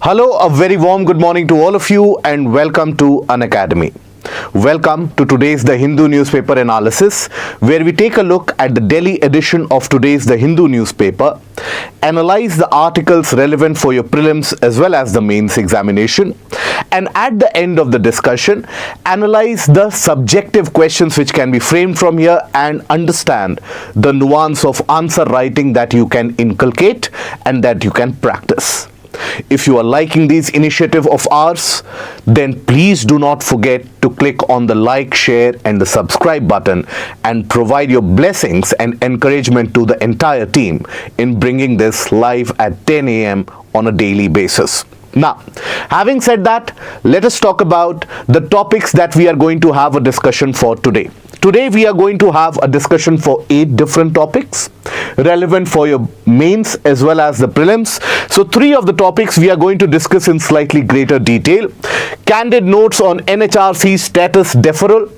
Hello, a very warm good morning to all of you and welcome to Unacademy. Welcome to today's The Hindu newspaper analysis, where we take a look at the Delhi edition of today's The Hindu newspaper, analyze the articles relevant for your prelims as well as the mains examination, and at the end of the discussion, analyze the subjective questions which can be framed from here and understand the nuance of answer writing that you can inculcate and that you can practice. If you are liking these initiative of ours, then please do not forget to click on the like, share and the subscribe button and provide your blessings and encouragement to the entire team in bringing this live at 10 a.m. on a daily basis. Now, having said that, let us talk about the topics that we are going to have a discussion for today. Today we are going to have a discussion for 8 different topics relevant for your mains as well as the prelims. So 3 of the topics we are going to discuss in slightly greater detail. Candid notes on NHRC status deferral.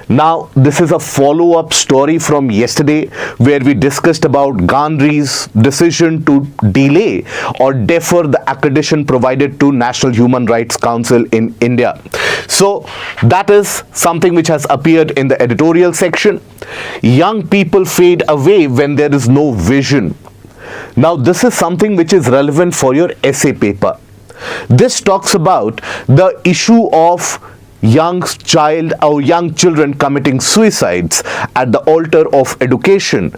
Now, this is a follow-up story from yesterday where we discussed about Gandhi's decision to delay or defer the accreditation provided to National Human Rights Council in India. So, that is something which has appeared in the editorial section. Young people fade away when there is no vision. Now, this is something which is relevant for your essay paper. This talks about the issue of young children committing suicides at the altar of education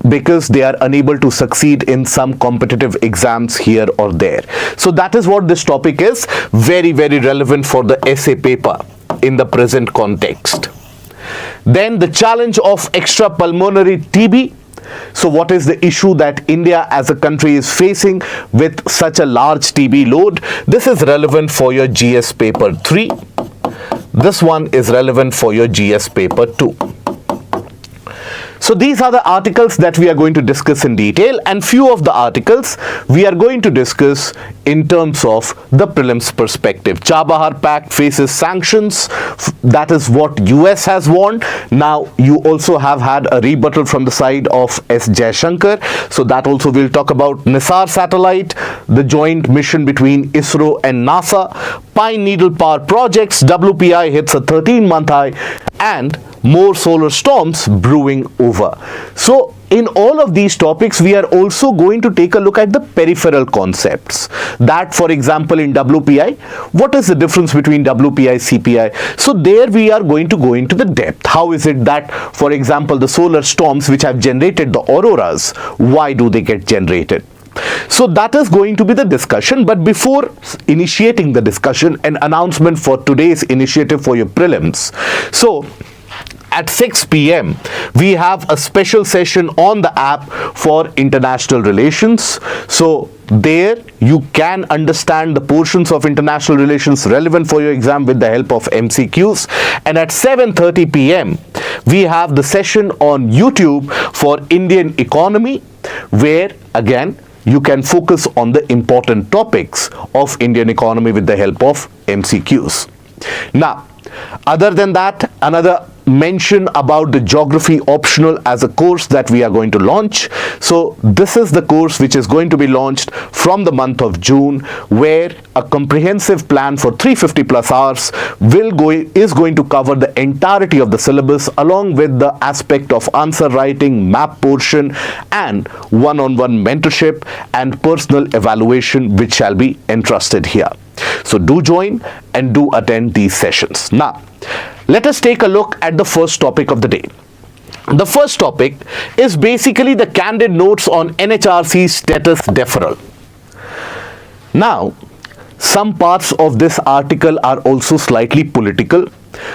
because they are unable to succeed in some competitive exams here or there. So that is what this topic is, very relevant for the essay paper in the present context. Then the challenge of extra pulmonary TB. So what is the issue that India as a country is facing with such a large TB load? This is relevant for your GS paper 3. This one is relevant for your GS paper 2. So these are the articles that we are going to discuss in detail, and few of the articles we are going to discuss in terms of the prelims perspective. Chabahar pact faces sanctions. That is what US has warned. Now you also have had a rebuttal from the side of Shankar. So that also we'll talk about. NISAR satellite, the joint mission between ISRO and NASA. Pine Needle Power Projects, WPI hits a 13-month high, and more solar storms brewing over. So in all of these topics, we are also going to take a look at the peripheral concepts. That, for example, in WPI, what is the difference between WPI, CPI? So there we are going to go into the depth. How is it that, for example, the solar storms which have generated the auroras, why do they get generated? So that is going to be the discussion. But before initiating the discussion, an announcement for today's initiative for your prelims. So at 6 p.m. we have a special session on the app for international relations. So there you can understand the portions of international relations relevant for your exam with the help of MCQs. And at 7:30 p.m. we have the session on YouTube for Indian economy, where again you can focus on the important topics of Indian economy with the help of MCQs. Now, other than that, another mention about the geography optional as a course that we are going to launch. So this is the course which is going to be launched from the month of June, where a comprehensive plan for 350 plus hours is going to cover the entirety of the syllabus, along with the aspect of answer writing, map portion, and one-on-one mentorship and personal evaluation, which shall be entrusted here. So do join and do attend these sessions. Now, let us take a look at the first topic of the day. The first topic is basically the Candid notes on NHRC status deferral. Now, some parts of this article are also slightly political,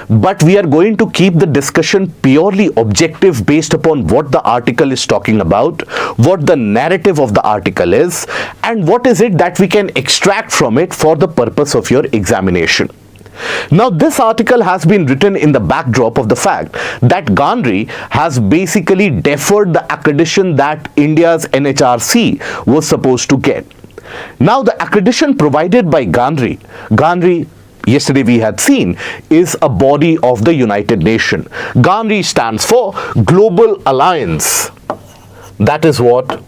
but we are going to keep the discussion purely objective based upon what the article is talking about, what the narrative of the article is, and what is it that we can extract from it for the purpose of your examination. Now, this article has been written in the backdrop of the fact that Gandhi has basically deferred the accreditation that India's NHRC was supposed to get. Now, the accreditation provided by Gandhi, yesterday we had seen, is a body of the United Nations. Gandhi stands for Global Alliance. That is what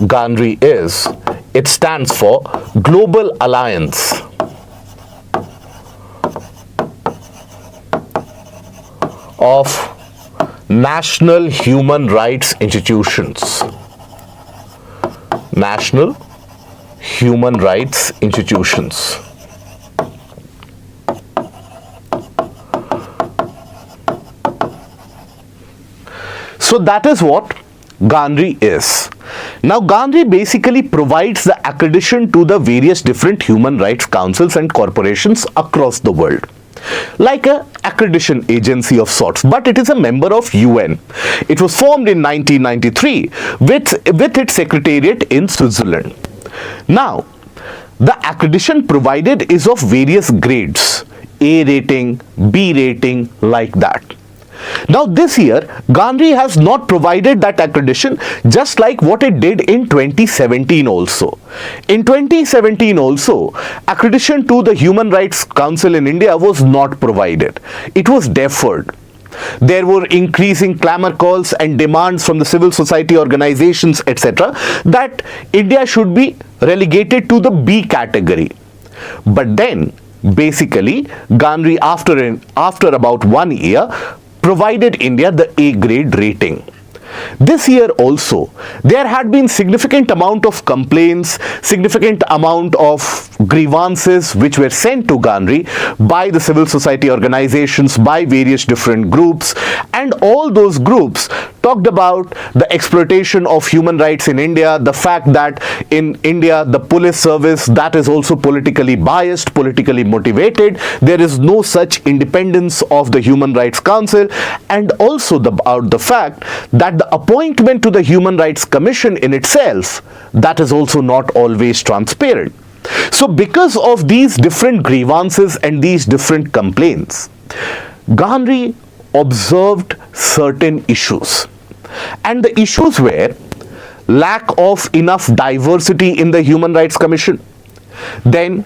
Gandhi is It stands for Global Alliance of National Human Rights Institutions. National Human Rights Institutions. So that is what GANRI is. Now GANRI basically provides the accreditation to the various different human rights councils and corporations across the world, like a accreditation agency of sorts, but it is a member of UN. It was formed in 1993 with its secretariat in Switzerland. Now, the accreditation provided is of various grades, A rating, B rating, like that. Now this year, GANRI has not provided that accreditation, just like what it did in 2017 also. In 2017 also, accreditation to the Human Rights Council in India was not provided. It was deferred. There were increasing clamor calls and demands from the civil society organizations, etc., that India should be relegated to the B category. But then, basically, GANRI after about 1 year, provided India the A grade rating. This year also, there had been significant amount of complaints, significant amount of grievances which were sent to GANRI by the civil society organizations, by various different groups, and all those groups talked about the exploitation of human rights in India, the fact that in India the police service, that is also politically biased, politically motivated, there is no such independence of the Human Rights Council, and also about the fact that the appointment to the Human Rights Commission in itself, that is also not always transparent. So because of these different grievances and these different complaints, GANRI observed certain issues, and the issues were lack of enough diversity in the Human Rights Commission, then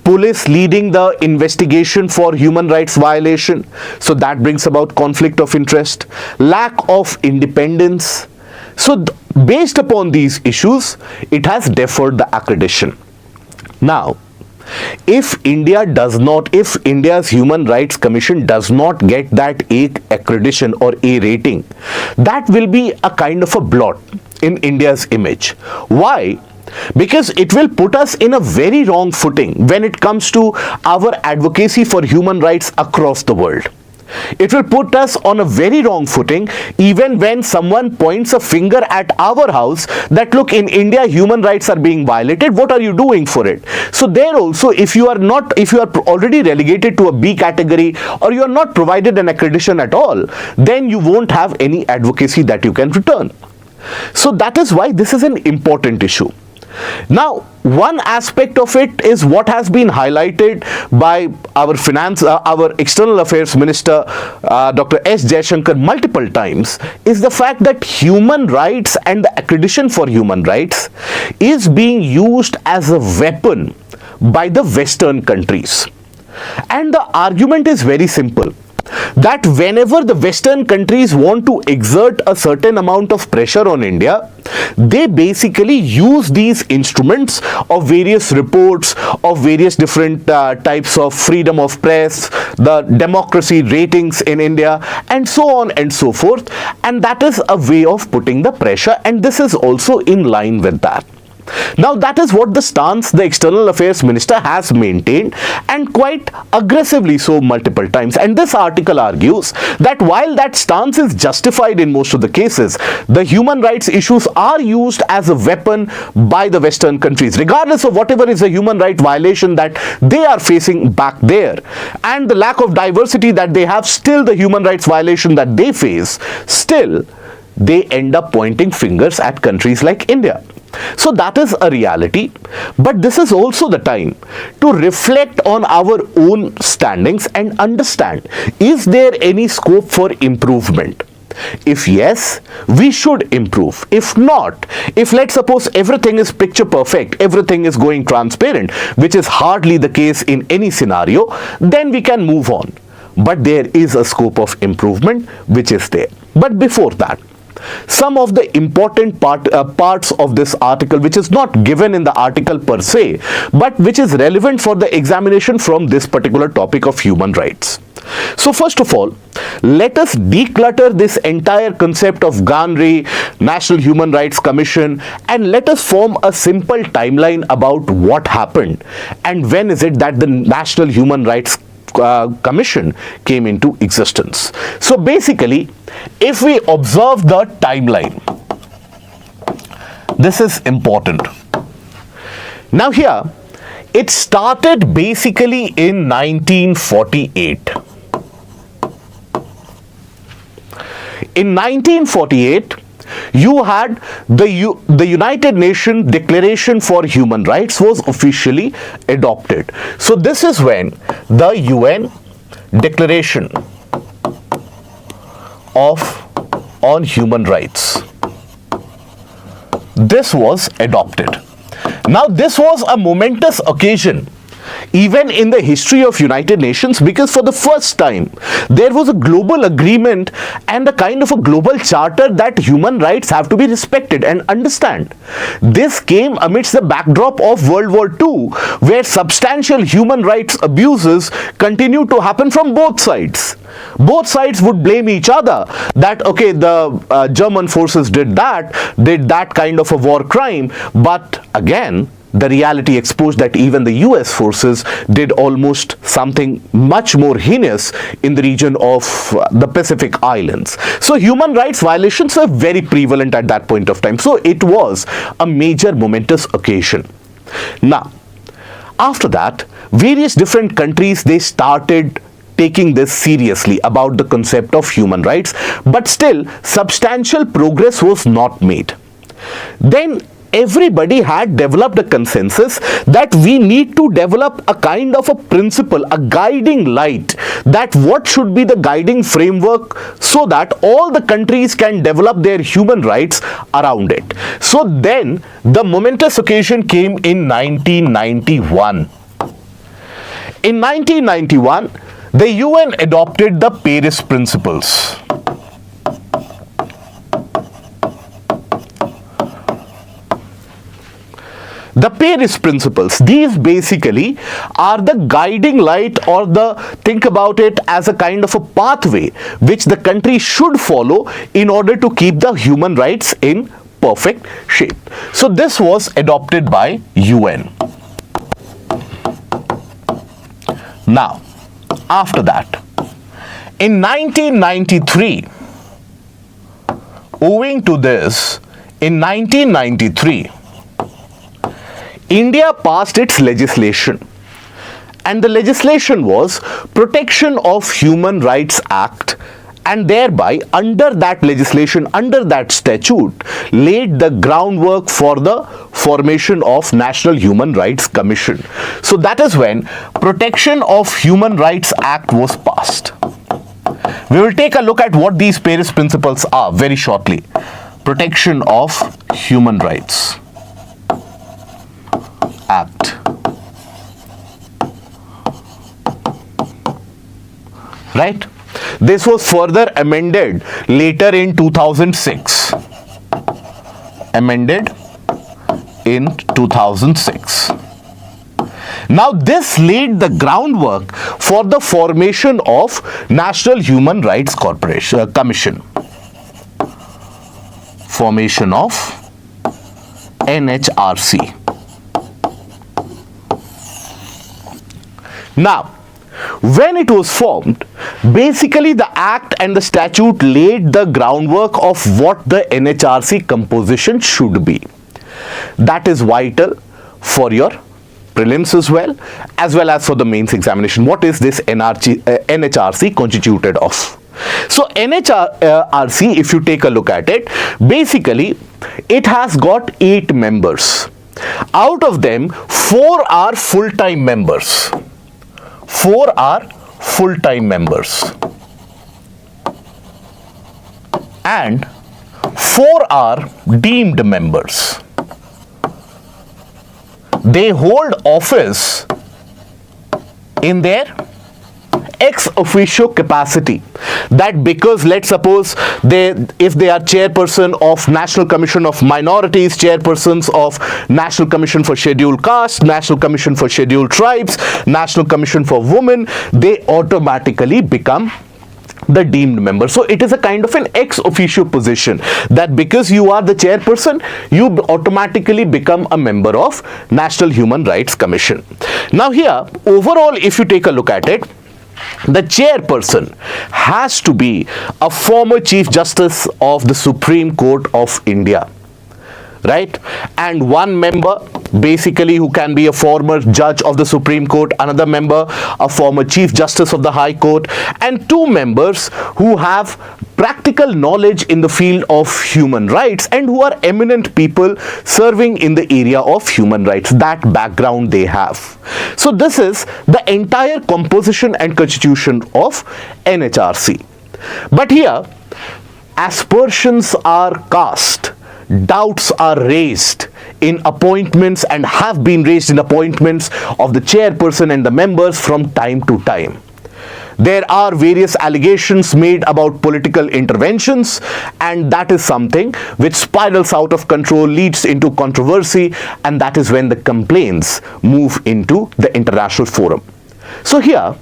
police leading the investigation for human rights violation, so that brings about conflict of interest, lack of independence. So based upon these issues, it has deferred the accreditation. Now, if India's Human Rights Commission does not get that A accreditation or A rating, that will be a kind of a blot in India's image. Why? Because it will put us in a very wrong footing when it comes to our advocacy for human rights across the world. It will put us on a very wrong footing even when someone points a finger at our house that, look, in India human rights are being violated, what are you doing for it? So there also, if you are already relegated to a B category, or you are not provided an accreditation at all, then you won't have any advocacy that you can return. So that is why this is an important issue. Now, one aspect of it is what has been highlighted by our External Affairs Minister, Dr. S. Shankar, multiple times, is the fact that human rights and the accreditation for human rights is being used as a weapon by the Western countries. And the argument is very simple, that whenever the Western countries want to exert a certain amount of pressure on India, they basically use these instruments of various reports, of various different types of freedom of press, the democracy ratings in India, and so on and so forth. And that is a way of putting the pressure, and this is also in line with that. Now, that is what the stance the External Affairs Minister has maintained, and quite aggressively so multiple times. And this article argues that while that stance is justified in most of the cases, the human rights issues are used as a weapon by the Western countries, regardless of whatever is a human right violation that they are facing back there, and the lack of diversity that they have, still the human rights violation that they face, still they end up pointing fingers at countries like India. So that is a reality, but this is also the time to reflect on our own standings and understand, is there any scope for improvement? If yes, we should improve. If not, if let's suppose everything is picture perfect, everything is going transparent, which is hardly the case in any scenario, then we can move on. But there is a scope of improvement which is there. But before that, some of the important parts of this article, which is not given in the article per se, but which is relevant for the examination from this particular topic of human rights. So first of all, let us declutter this entire concept of GANRE, National Human Rights Commission, and let us form a simple timeline about what happened and when is it that the National Human Rights Commission came into existence. So basically, if we observe the timeline, this is important. Now here, it started basically in 1948. In 1948, you had the United Nations Declaration for Human Rights was officially adopted. So this is when the UN Declaration on Human Rights, this was adopted. Now this was a momentous occasion even in the history of United Nations, because for the first time there was a global agreement and a kind of a global charter that human rights have to be respected and understand. This came amidst the backdrop of World War II, where substantial human rights abuses continued to happen from both sides. Both sides would blame each other that, okay, the German forces did that kind of a war crime, but again, the reality exposed that even the US forces did almost something much more heinous in the region of the Pacific Islands. So human rights violations were very prevalent at that point of time. So it was a major momentous occasion. Now, after that, various different countries, they started taking this seriously about the concept of human rights, but still substantial progress was not made. Then everybody had developed a consensus that we need to develop a kind of a principle, a guiding light, that what should be the guiding framework so that all the countries can develop their human rights around it. So then the momentous occasion came in 1991. In 1991, the UN adopted the Paris Principles. The Paris Principles, these basically are the guiding light, or think about it as a kind of a pathway which the country should follow in order to keep the human rights in perfect shape. So this was adopted by UN. Now, after that, in 1993, owing to this, in 1993, India passed its legislation, and the legislation was Protection of Human Rights Act, and thereby under that legislation, under that statute, laid the groundwork for the formation of National Human Rights Commission. So that is when Protection of Human Rights Act was passed. We will take a look at what these Paris Principles are very shortly. Protection of Human Rights Act. Right? This was further amended later in 2006. Amended in 2006. Now this laid the groundwork for the formation of National Human Rights Commission. Formation of NHRC. Now, when it was formed, basically the act and the statute laid the groundwork of what the NHRC composition should be. That is vital for your prelims as well as for the mains examination. What is this NHRC constituted of? So NHRC, if you take a look at it, basically it has got 8 members. Out of them, 4 are full-time members. 4 are full-time members and 4 are deemed members. They hold office in their ex officio capacity, that because let's suppose if they are chairperson of National Commission of Minorities, chairpersons of National Commission for Scheduled Castes, National Commission for Scheduled Tribes, National Commission for Women, they automatically become the deemed member. So it is a kind of an ex officio position, that because you are the chairperson, you automatically become a member of National Human Rights Commission. Now here, overall, if you take a look at it, the chairperson has to be a former Chief Justice of the Supreme Court of India, right? And one member basically who can be a former judge of the Supreme Court, another member a former Chief Justice of the High Court, and two members who have practical knowledge in the field of human rights and who are eminent people serving in the area of human rights. That background they have. So this is the entire composition and constitution of NHRC. But here, aspersions are cast, doubts are raised in appointments and have been raised in appointments of the chairperson and the members from time to time. There are various allegations made about political interventions, and that is something which spirals out of control, leads into controversy, and that is when the complaints move into the international forum. So here,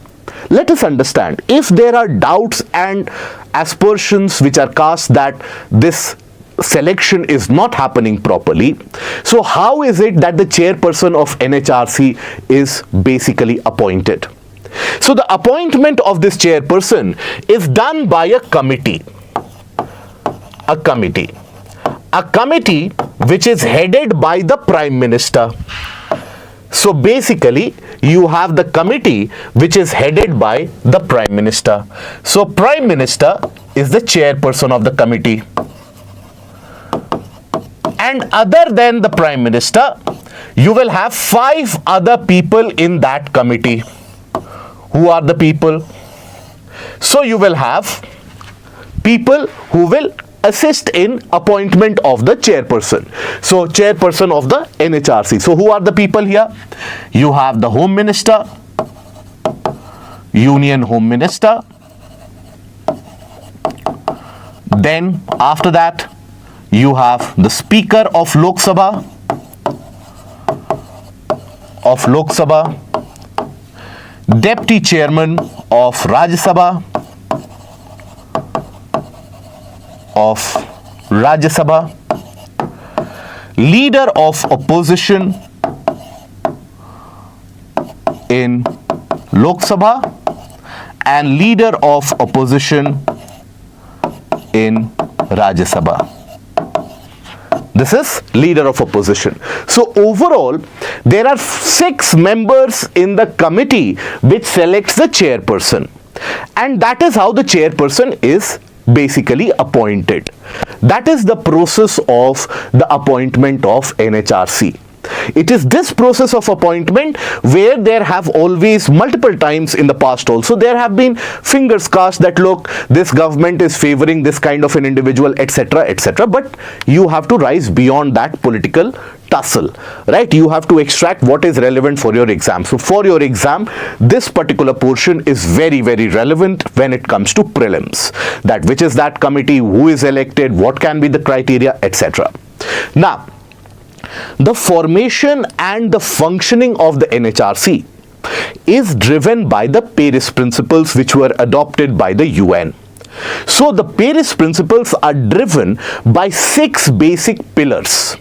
let us understand, if there are doubts and aspersions which are cast that this selection is not happening properly, so how is it that the chairperson of NHRC is basically appointed? So the appointment of this chairperson is done by a committee. A committee which is headed by the Prime Minister. So basically, you have the committee which is headed by the Prime Minister. So Prime Minister is the chairperson of the committee. And other than the Prime Minister, you will have 5 other people in that committee. Who are the people? So you will have people who will assist in appointment of the chairperson. So chairperson of the NHRC. So who are the people here? You have the Home Minister, Union Home Minister. Then after that, you have the Speaker of Lok Sabha, Deputy Chairman of Rajya Sabha, Leader of Opposition in Lok Sabha, and Leader of Opposition in Rajya Sabha. This is Leader of Opposition. So overall, there are 6 members in the committee which selects the chairperson. And that is how the chairperson is basically appointed. That is the process of the appointment of NHRC. It is this process of appointment where there have always multiple times in the past also there have been fingers cast that look, this government is favoring this kind of an individual, etc., etc. But you have to rise beyond that political tussle, right? You have to extract what is relevant for your exam. So for your exam, this particular portion is very, very relevant when it comes to prelims. That which is that committee, who is elected, what can be the criteria, etc. Now, the formation and the functioning of the NHRC is driven by the Paris Principles which were adopted by the UN. So the Paris Principles are driven by 6 basic pillars.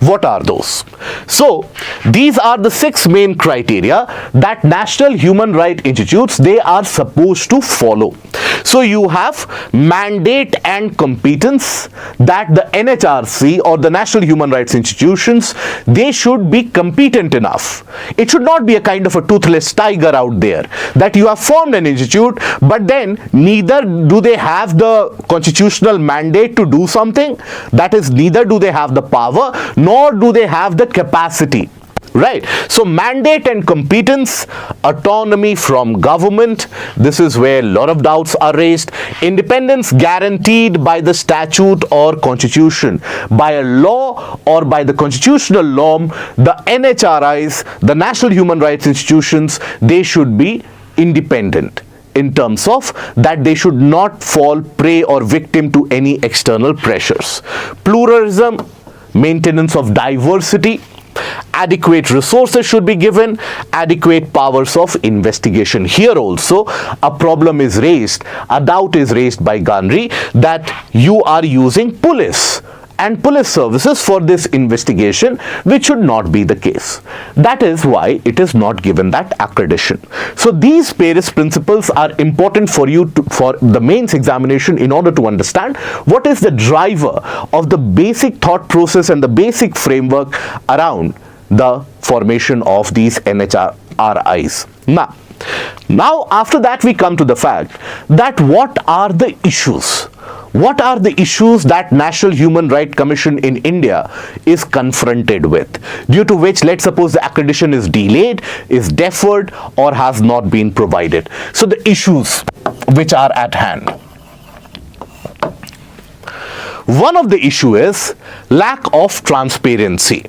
What are those? So these are the 6 main criteria that National Human Rights Institutes, they are supposed to follow. So you have mandate and competence, that the NHRC or the National Human Rights Institutions, they should be competent enough. It should not be a kind of a toothless tiger out there, that you have formed an institute, but then neither do they have the constitutional mandate to do something, that is, neither do they have the power, nor do they have the capacity. Right. So mandate and competence, autonomy from government, this is where a lot of doubts are raised. Independence guaranteed by the statute or constitution, by a law or by the constitutional norm. The NHRIs, the National Human Rights Institutions, they should be independent. in terms of that they should not fall prey or victim to any external pressures. Pluralism, maintenance of diversity, adequate resources should be given, adequate powers of investigation. Here also a problem is raised, a doubt is raised by Gandhi that you are using police and police services for this investigation, which should not be the case. That is why it is not given that accreditation. So these Paris principles are important for you for the mains examination in order to understand what is the driver of the basic thought process and the basic framework around the formation of these NHRIs. Now after that we come to the fact that what are the issues? What are the issues that National Human Rights Commission in India is confronted with, due to which, let's suppose, the accreditation is delayed, is deferred, or has not been provided. So the issues which are at hand. One of the issue is lack of transparency.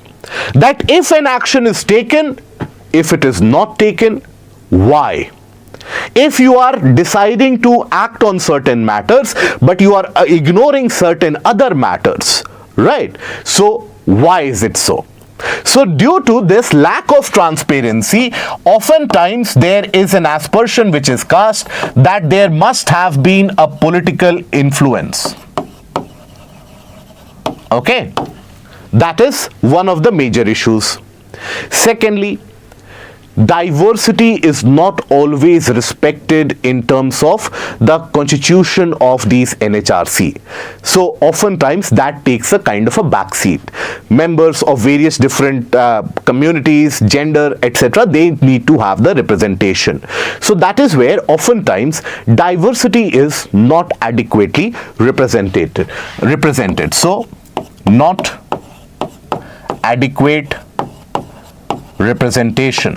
That if an action is taken, if it is not taken, why? If you are deciding to act on certain matters, but you are ignoring certain other matters, right? So why is it so? So due to this lack of transparency, oftentimes there is an aspersion which is cast that there must have been a political influence. Okay, that is one of the major issues. Secondly, diversity is not always respected in terms of the constitution of these NHRC. So oftentimes that takes a kind of a backseat. Members of various different communities, gender, etc., they need to have the representation. So that is where oftentimes diversity is not adequately represented. So not adequate representation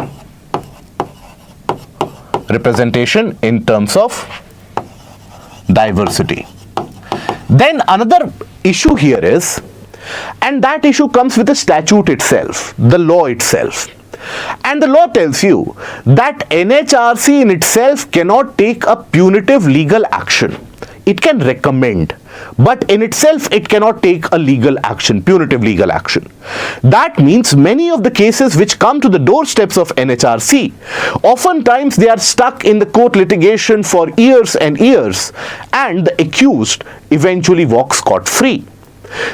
in terms of diversity. Then another issue here is, and that issue comes with the statute itself, the law itself. And the law tells you that NHRC in itself cannot take a punitive legal action. It can recommend, but in itself it cannot take a legal action, punitive legal action. That means many of the cases which come to the doorsteps of NHRC, oftentimes they are stuck in the court litigation for years and years, and the accused eventually walks scot-free.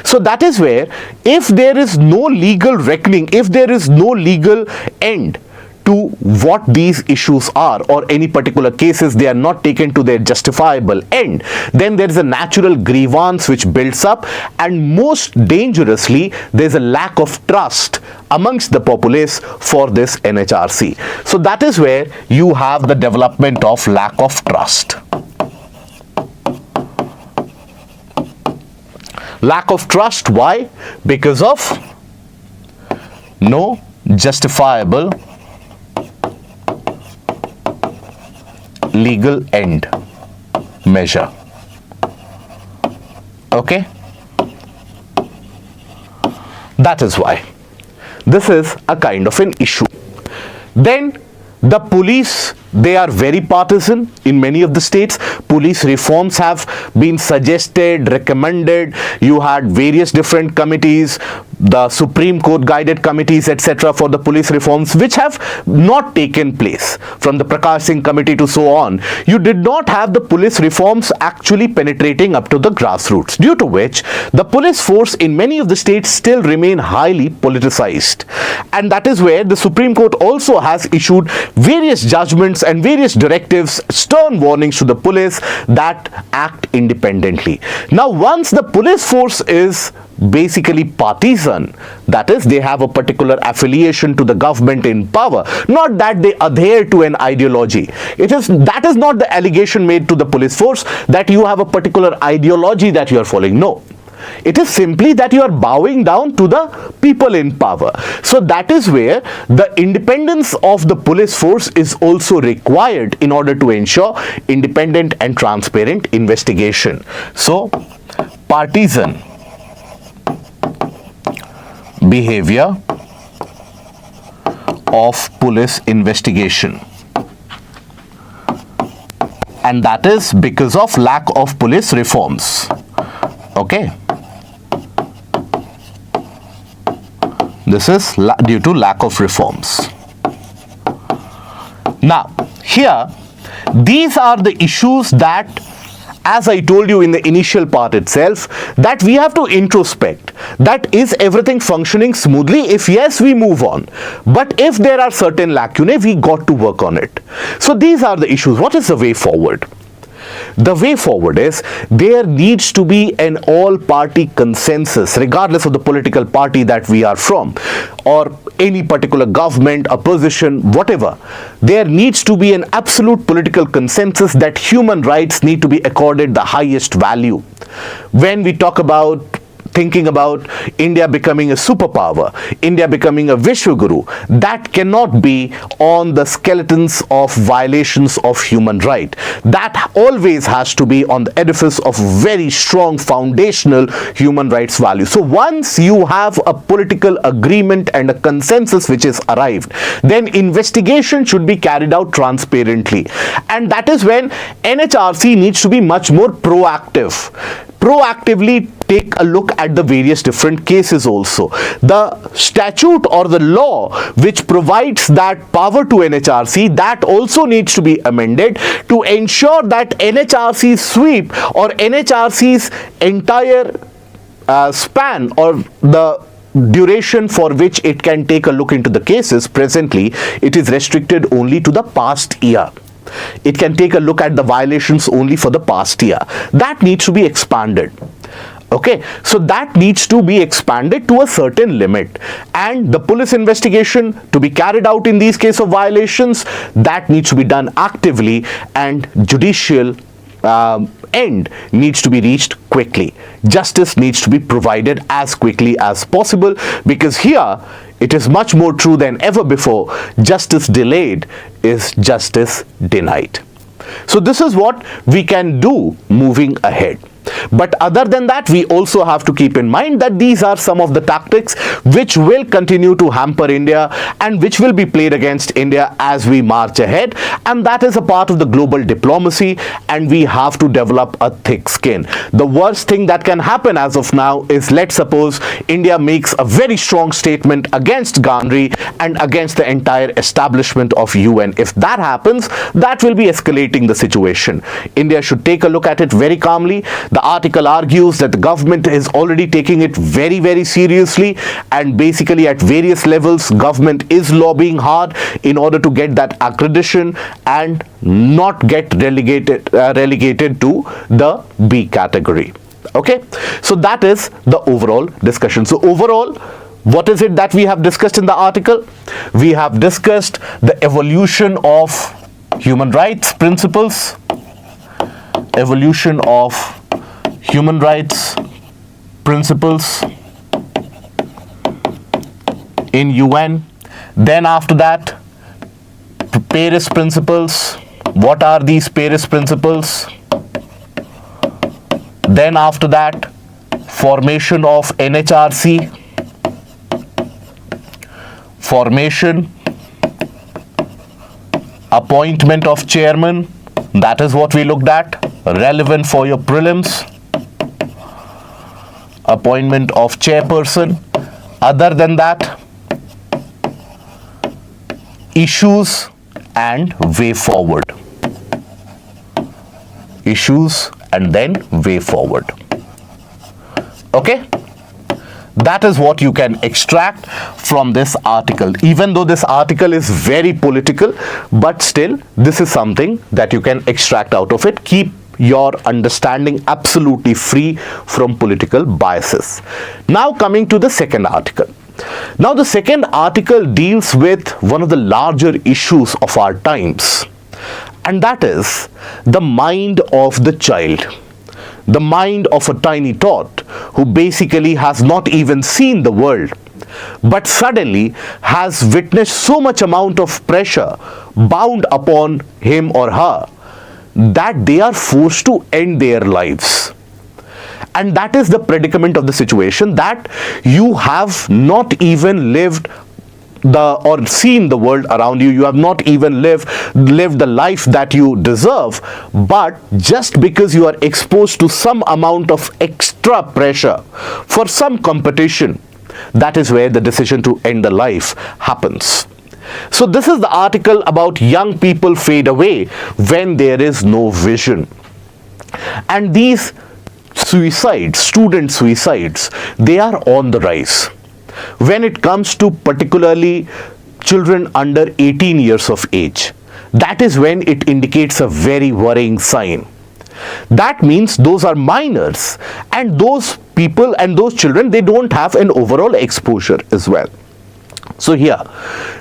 So that is where, if there is no legal reckoning, if there is no legal end to what these issues are, or any particular cases they are not taken to their justifiable end, then there is a natural grievance which builds up, and most dangerously there is a lack of trust amongst the populace for this NHRC. So that is where you have the development of lack of trust. Lack of trust, why? Because of no justifiable legal end measure. Okay? That is why this is a kind of an issue. Then the police, they are very partisan in many of the states. Police reforms have been suggested, recommended. You had various different committees, the Supreme Court guided committees, etc., for the police reforms, which have not taken place. From the Prakash Singh committee to so on, you did not have the police reforms actually penetrating up to the grassroots, due to which the police force in many of the states still remain highly politicized. And that is where the Supreme Court also has issued various judgments and various directives, stern warnings to the police that act independently. Now, once the police force is basically partisan, that is, they have a particular affiliation to the government in power, not that they adhere to an ideology. That is not the allegation made to the police force, that you have a particular ideology that you are following. No. It is simply that you are bowing down to the people in power. So that is where the independence of the police force is also required in order to ensure independent and transparent investigation. So, partisan behavior of police investigation. and that is because of lack of police reforms. Okay. This is due to lack of reforms. Now, here, these are the issues that, as I told you in the initial part itself, that we have to introspect. That is everything functioning smoothly? If yes, we move on. But if there are certain lacunae, we got to work on it. So these are the issues. What is the way forward? The way forward is there needs to be an all-party consensus, regardless of the political party that we are from, or any particular government, opposition, whatever. There needs to be an absolute political consensus that human rights need to be accorded the highest value. When we talk about thinking about India becoming a superpower, India becoming a Vishwaguru, that cannot be on the skeletons of violations of human right. That always has to be on the edifice of very strong foundational human rights value. So once you have a political agreement and a consensus which is arrived, then investigation should be carried out transparently. And that is when NHRC needs to be much more proactive. Proactively take a look at the various different cases also. The statute or the law which provides that power to NHRC, that also needs to be amended to ensure that NHRC's sweep or NHRC's entire span or the duration for which it can take a look into the cases, presently it is restricted only to the past year. It can take a look at the violations only for the past year. That needs to be expanded. Okay, so that needs to be expanded to a certain limit, and the police investigation to be carried out in these cases of violations, that needs to be done actively, and judicial end needs to be reached quickly. Justice needs to be provided as quickly as possible, because here it is much more true than ever before. Justice delayed is justice denied. So this is what we can do moving ahead. But other than that, we also have to keep in mind that these are some of the tactics which will continue to hamper India and which will be played against India as we march ahead, and that is a part of the global diplomacy, and we have to develop a thick skin. The worst thing that can happen as of now is, let's suppose India makes a very strong statement against Gandhi and against the entire establishment of UN. If that happens, that will be escalating the situation. India should take a look at it very calmly. The article argues that the government is already taking it very, very seriously, and basically at various levels, government is lobbying hard in order to get that accreditation and not get relegated to the B category. Okay, so that is the overall discussion. So overall, what is it that we have discussed in the article? We have discussed the evolution of human rights principles, evolution of human rights principles in UN. Then after that, Paris principles. What are these Paris principles? Then after that, formation of NHRC, formation, appointment of chairman. That is what we looked at, relevant for your prelims. Appointment of chairperson. Other than that, issues and way forward. Issues and then way forward. Okay? That is what you can extract from this article. Even though this article is very political, but still, this is something that you can extract out of it. Keep your understanding absolutely free from political biases. Now coming to the second article. Now the second article deals with one of the larger issues of our times, and that is the mind of the child. The mind of a tiny tot who basically has not even seen the world, but suddenly has witnessed so much amount of pressure bound upon him or her that they are forced to end their lives. And that is the predicament of the situation, that you have not even lived or seen the world around you. You have not even lived the life that you deserve. But just because you are exposed to some amount of extra pressure for some competition, that is where the decision to end the life happens. So this is the article about young people fade away when there is no vision. And these suicides, student suicides, they are on the rise. When it comes to particularly children under 18 years of age, that is when it indicates a very worrying sign. That means those are minors, and those people and those children, they don't have an overall exposure as well. So here,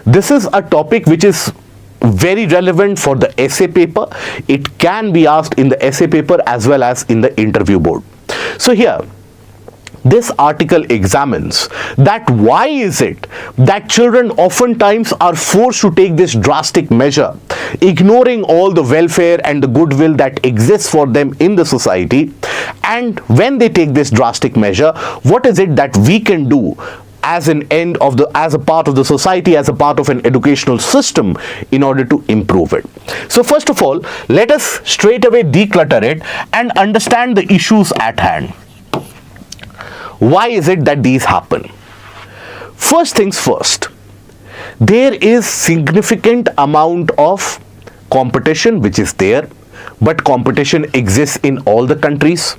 this is a topic which is very relevant for the essay paper. It can be asked in the essay paper as well as in the interview board. So here, this article examines that why is it that children oftentimes are forced to take this drastic measure, ignoring all the welfare and the goodwill that exists for them in the society. And when they take this drastic measure, what is it that we can do as an end of as a part of the society, as a part of an educational system, in order to improve it? So first of all, let us straight away declutter it and understand the issues at hand. Why is it that these happen? First things first, there is significant amount of competition which is there, but competition exists in all the countries.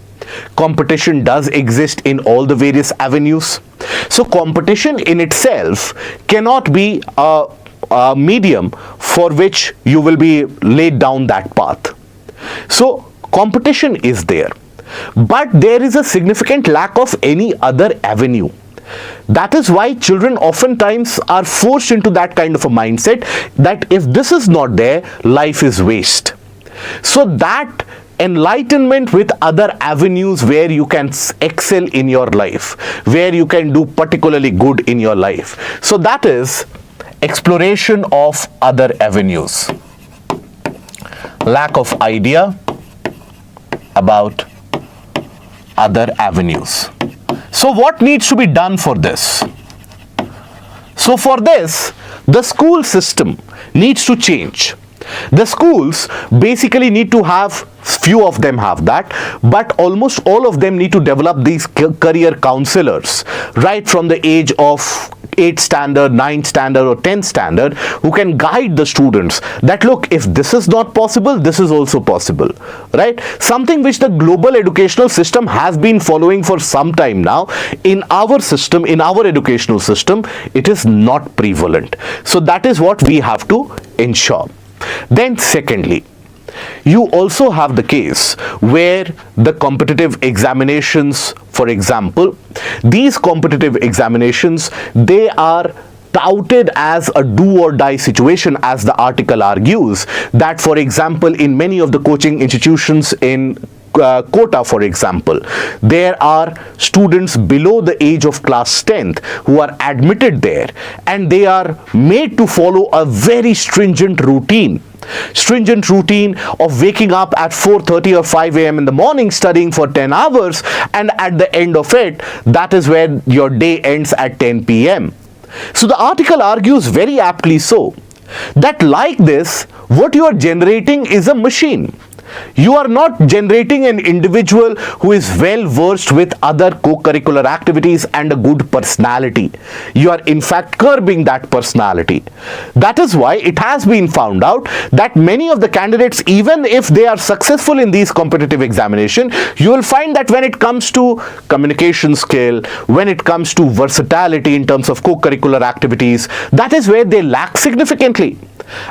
Competition does exist in all the various avenues. So competition in itself cannot be a medium for which you will be laid down that path. So competition is there, but there is a significant lack of any other avenue. That is why children oftentimes are forced into that kind of a mindset that if this is not there, life is waste. So that enlightenment with other avenues where you can excel in your life, where you can do particularly good in your life. So that is exploration of other avenues. Lack of idea about other avenues. So what needs to be done for this? So for this, the school system needs to change. The schools basically need to have, few of them have that, but almost all of them need to develop these career counselors right from the age of 8th standard, 9th standard or 10th standard, who can guide the students that look, if this is not possible, this is also possible, right? Something which the global educational system has been following for some time now. In our system, in our educational system, it is not prevalent. So that is what we have to ensure. Then secondly, you also have the case where the competitive examinations, for example, these competitive examinations, they are touted as a do or die situation, as the article argues, that for example, in many of the coaching institutions in Kota, for example, there are students below the age of class 10th who are admitted there, and they are made to follow a very stringent routine of waking up at 4:30 or 5 a.m. in the morning, studying for 10 hours, and at the end of it, that is where your day ends at 10 p.m. So the article argues very aptly so that like this, what you are generating is a machine. You are not generating an individual who is well versed with other co-curricular activities and a good personality. You are in fact curbing that personality. That is why it has been found out that many of the candidates, even if they are successful in these competitive examinations, you will find that when it comes to communication skill, when it comes to versatility in terms of co-curricular activities, that is where they lack significantly.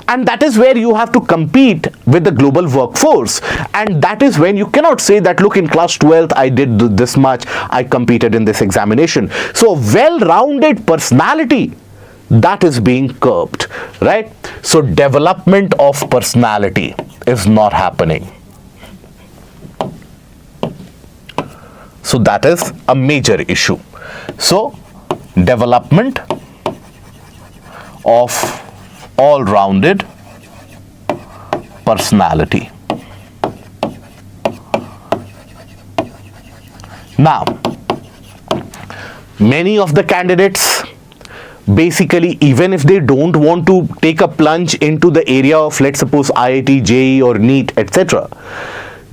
And that is where you have to compete with the global workforce. And that is when you cannot say that, look, in class 12th, I did this much, I competed in this examination. So well-rounded personality, that is being curbed, right? So development of personality is not happening. So that is a major issue. So development of all-rounded personality. Now, many of the candidates, basically, even if they don't want to take a plunge into the area of, let's suppose, IIT, JEE or NEET, etc.,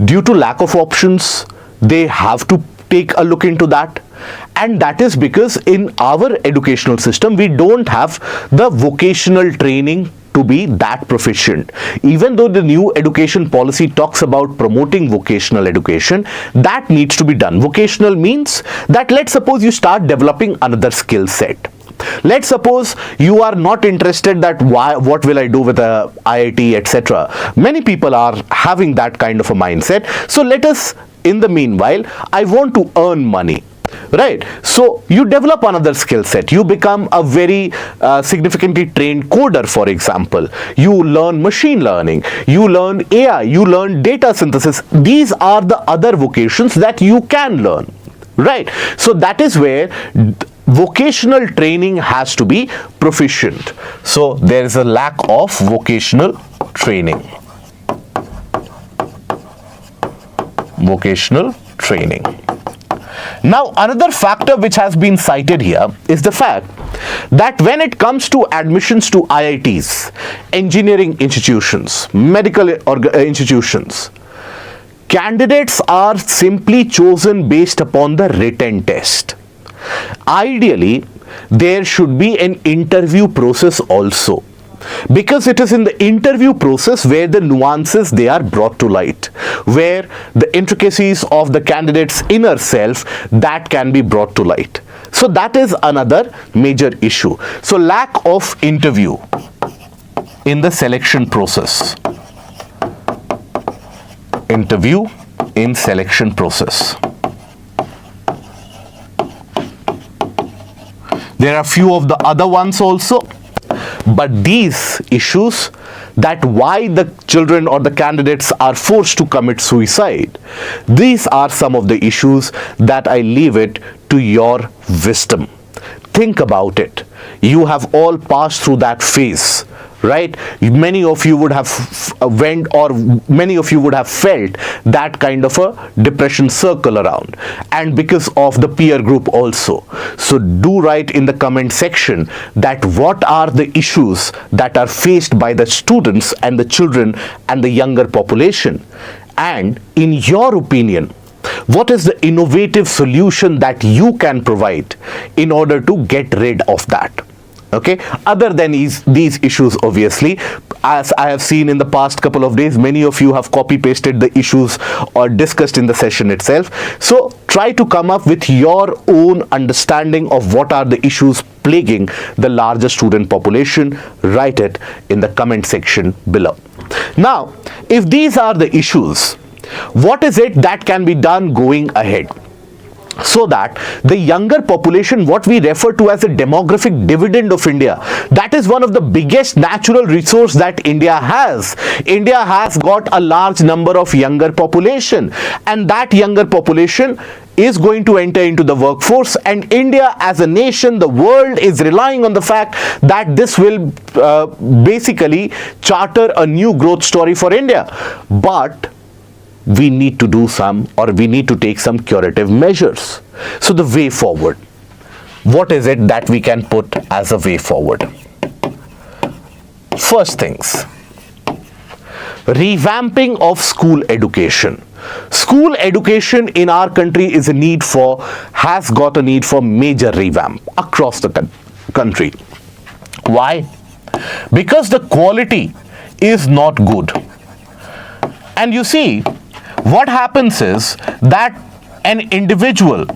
due to lack of options, they have to take a look into that. And that is because in our educational system, we don't have the vocational training to be that proficient. Even though the new education policy talks about promoting vocational education, that needs to be done. Vocational means that, let's suppose, you start developing another skill set. Let's suppose you are not interested that what will I do with a IIT, etc. Many people are having that kind of a mindset. So let us, in the meanwhile, I want to earn money. Right, so you develop another skill set. You become a very significantly trained coder, for example. You learn machine learning, you learn AI, you learn data synthesis. These are the other vocations that you can learn. Right, so that is where vocational training has to be proficient. So there is a lack of vocational training. Vocational training. Now, another factor which has been cited here is the fact that when it comes to admissions to IITs, engineering institutions, medical institutions, candidates are simply chosen based upon the written test. Ideally, there should be an interview process also, because it is in the interview process where the nuances, they are brought to light, where the intricacies of the candidate's inner self, that can be brought to light. So that is another major issue. So lack of interview in the selection process. Interview in selection process. There are few of the other ones also. But these issues, that why the children or the candidates are forced to commit suicide, these are some of the issues that I leave it to your wisdom. Think about it. You have all passed through that phase, right? Many of you would have many of you would have felt that kind of a depression circle around, and because of the peer group also. So do write in the comment section that what are the issues that are faced by the students and the children and the younger population, and in your opinion, what is the innovative solution that you can provide in order to get rid of that? Okay, other than these issues, obviously, as I have seen in the past couple of days, many of you have copy pasted the issues or discussed in the session itself. So try to come up with your own understanding of what are the issues plaguing the larger student population. Write it in the comment section below. Now, if these are the issues, what is it that can be done going ahead, so that the younger population, what we refer to as a demographic dividend of India, that is one of the biggest natural resource that India has. India has got a large number of younger population, and that younger population is going to enter into the workforce, and India as a nation, the world is relying on the fact that this will basically charter a new growth story for India. But we need to do we need to take some curative measures. So the way forward, what is it that we can put as a way forward? First things, revamping of school education. School education in our country has got a need for major revamp across the country. Why? Because the quality is not good. And you see, what happens is that an individual,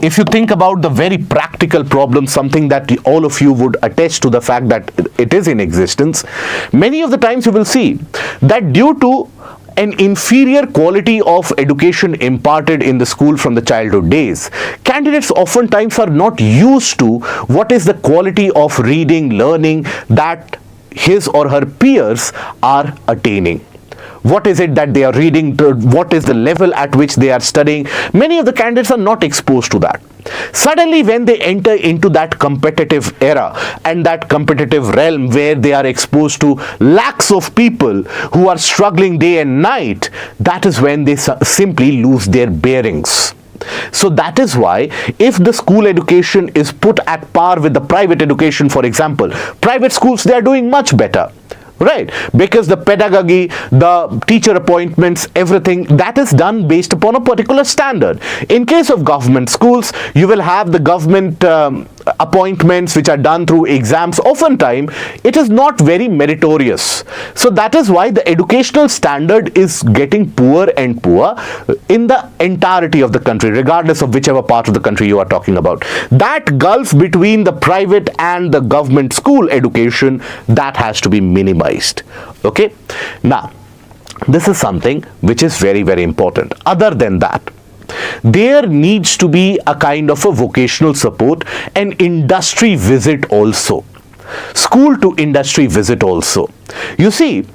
if you think about the very practical problem, something that all of you would attest to the fact that it is in existence, many of the times you will see that due to an inferior quality of education imparted in the school from the childhood days, candidates oftentimes are not used to what is the quality of reading, learning that his or her peers are attaining. What is it that they are reading? What is the level at which they are studying? Many of the candidates are not exposed to that. Suddenly, when they enter into that competitive era and that competitive realm where they are exposed to lakhs of people who are struggling day and night, that is when they simply lose their bearings. So that is why if the school education is put at par with the private education, for example, private schools, they are doing much better. Right, because the pedagogy, the teacher appointments, everything that is done based upon a particular standard. In case of government schools, you will have the government appointments which are done through exams. Oftentimes, it is not very meritorious. So that is why the educational standard is getting poor and poor in the entirety of the country, regardless of whichever part of the country you are talking about. That gulf between the private and the government school education, that has to be minimized. Okay, now this is something which is very, very important. Other than that, there needs to be a kind of a vocational support and industry visit also, school to industry visit also. You see,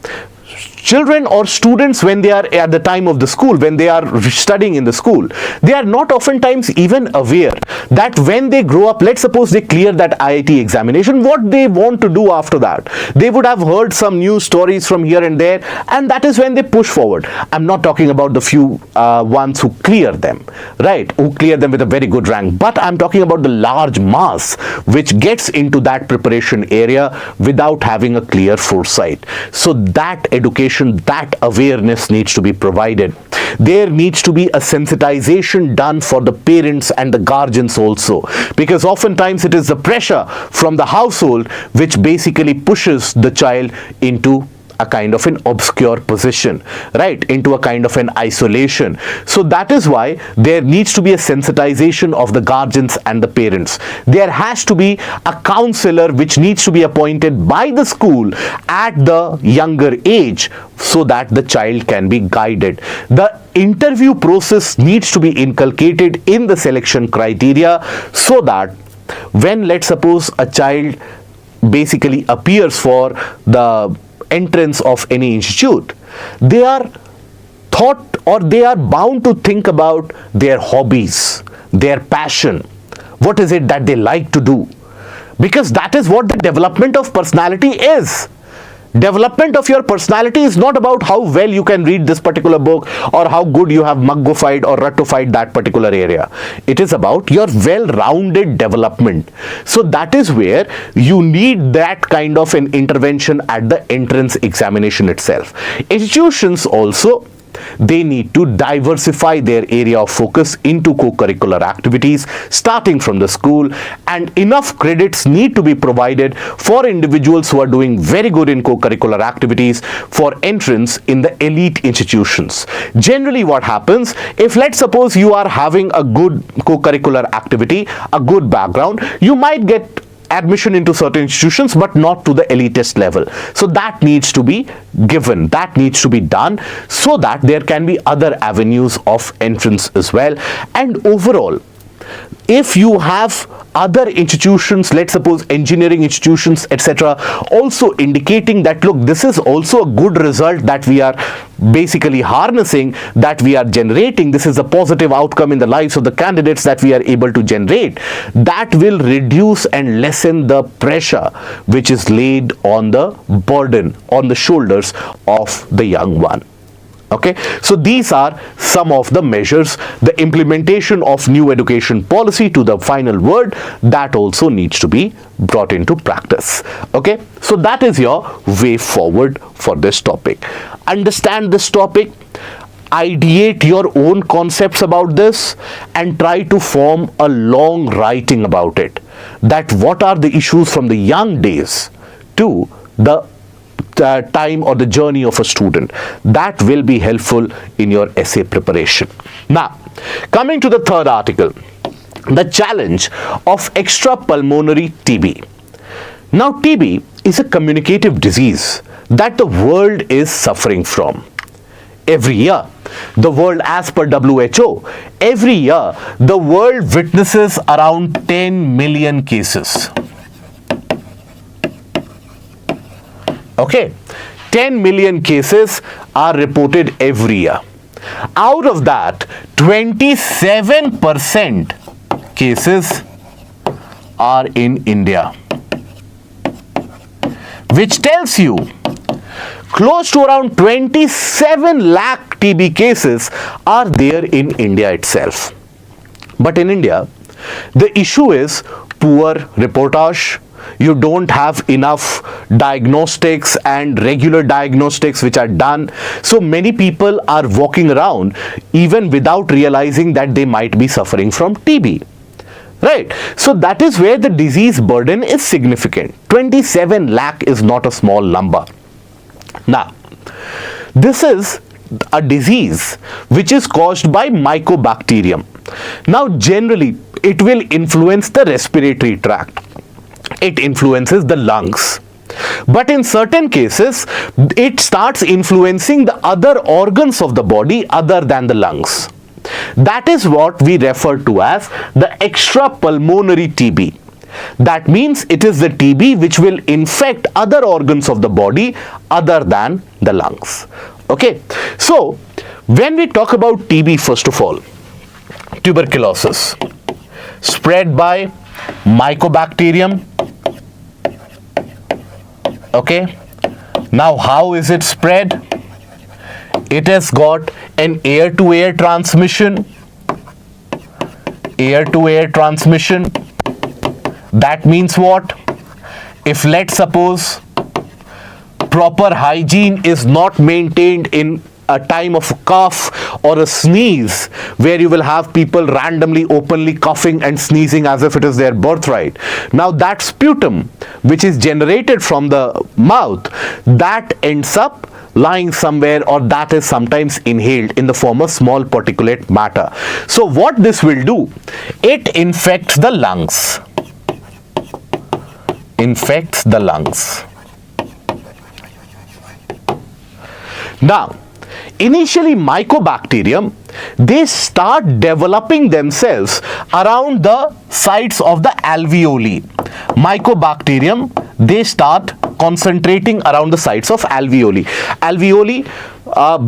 children or students, when they are at the time of the school, when they are studying in the school, they are not oftentimes even aware that when they grow up, let's suppose they clear that IIT examination, what they want to do after that. They would have heard some news stories from here and there, and that is when they push forward. I'm not talking about the few ones who clear them, right, who clear them with a very good rank, but I'm talking about the large mass which gets into that preparation area without having a clear foresight. So that education, that awareness needs to be provided. There needs to be a sensitization done for the parents and the guardians also, because oftentimes it is the pressure from the household which basically pushes the child into a kind of an obscure position, right, into a kind of an isolation. So that is why there needs to be a sensitization of the guardians and the parents. There has to be a counselor which needs to be appointed by the school at the younger age so that the child can be guided. The interview process needs to be inculcated in the selection criteria so that when, let's suppose, a child basically appears for the entrance of any institute, they are thought or they are bound to think about their hobbies, their passion, what is it that they like to do, because that is what the development of personality is. Development of your personality is not about how well you can read this particular book or how good you have muggified or ratified that particular area. It is about your well-rounded development. So that is where you need that kind of an intervention at the entrance examination itself. Institutions also, they need to diversify their area of focus into co-curricular activities starting from the school, and enough credits need to be provided for individuals who are doing very good in co-curricular activities for entrance in the elite institutions. Generally what happens, if let's suppose you are having a good co-curricular activity, a good background, you might get admission into certain institutions but not to the elitist level. So that needs to be given, that needs to be done so that there can be other avenues of entrance as well. And overall, if you have other institutions, let's suppose engineering institutions, etc., also indicating that, look, this is also a good result that we are basically harnessing, that we are generating, this is a positive outcome in the lives of the candidates that we are able to generate, that will reduce and lessen the pressure which is laid on the burden, on the shoulders of the young one. Okay, so these are some of the measures. The implementation of new education policy to the final word, that also needs to be brought into practice. Okay, so that is your way forward for this topic. Understand this topic, ideate your own concepts about this, and try to form a long writing about it. That what are the issues from the young days to the time or the journey of a student. That will be helpful in your essay preparation. Now, coming to the third article, the challenge of extrapulmonary TB. Now, TB is a communicative disease that the world is suffering from. Every year, the world, as per WHO, every year, the world witnesses around 10 million cases. Okay, 10 million cases are reported every year. Out of that, 27% cases are in India, which tells you close to around 27 lakh TB cases are there in India itself. But in India, the issue is poor reportage. You don't have enough diagnostics and regular diagnostics which are done. So many people are walking around even without realizing that they might be suffering from TB. Right? So that is where the disease burden is significant. 27 lakh is not a small number. Now, this is a disease which is caused by mycobacterium. Now, generally, it will influence the respiratory tract. It influences the lungs. But in certain cases, it starts influencing the other organs of the body other than the lungs. That is what we refer to as the extrapulmonary TB. That means it is the TB which will infect other organs of the body other than the lungs. Okay, so when we talk about TB, first of all, tuberculosis spread by mycobacterium. Okay, now how is it spread? It has got an air-to-air transmission. Air-to-air transmission. That means what? If, let's suppose, proper hygiene is not maintained in a time of a cough or a sneeze, where you will have people randomly openly coughing and sneezing as if it is their birthright. Now that sputum which is generated from the mouth, that ends up lying somewhere, or that is sometimes inhaled in the form of small particulate matter. So what this will do, it infects the lungs. Infects the lungs. Now, initially mycobacterium, they start developing themselves around the sides of the alveoli. Mycobacterium, they start concentrating around the sides of alveoli. Alveoli,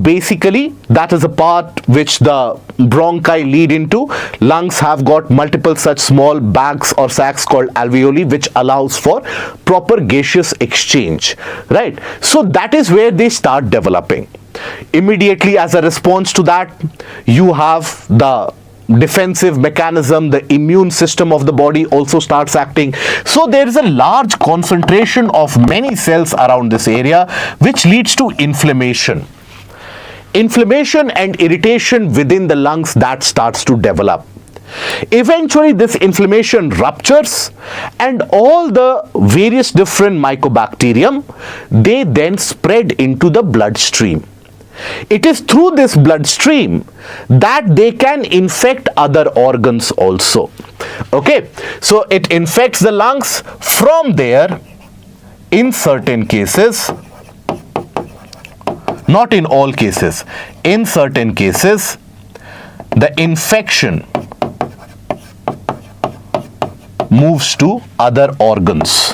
basically, that is a part which the bronchi lead into. Lungs have got multiple such small bags or sacs called alveoli, which allows for proper gaseous exchange, right? So that is where they start developing. Immediately as a response to that, you have the defensive mechanism, the immune system of the body also starts acting. So there is a large concentration of many cells around this area, which leads to inflammation. Inflammation and irritation within the lungs, that starts to develop. Eventually this inflammation ruptures, and all the various different mycobacterium, they then spread into the bloodstream. It is through this bloodstream that they can infect other organs also. Okay, so it infects the lungs. From there, in certain cases, not in all cases, in certain cases, the infection moves to other organs.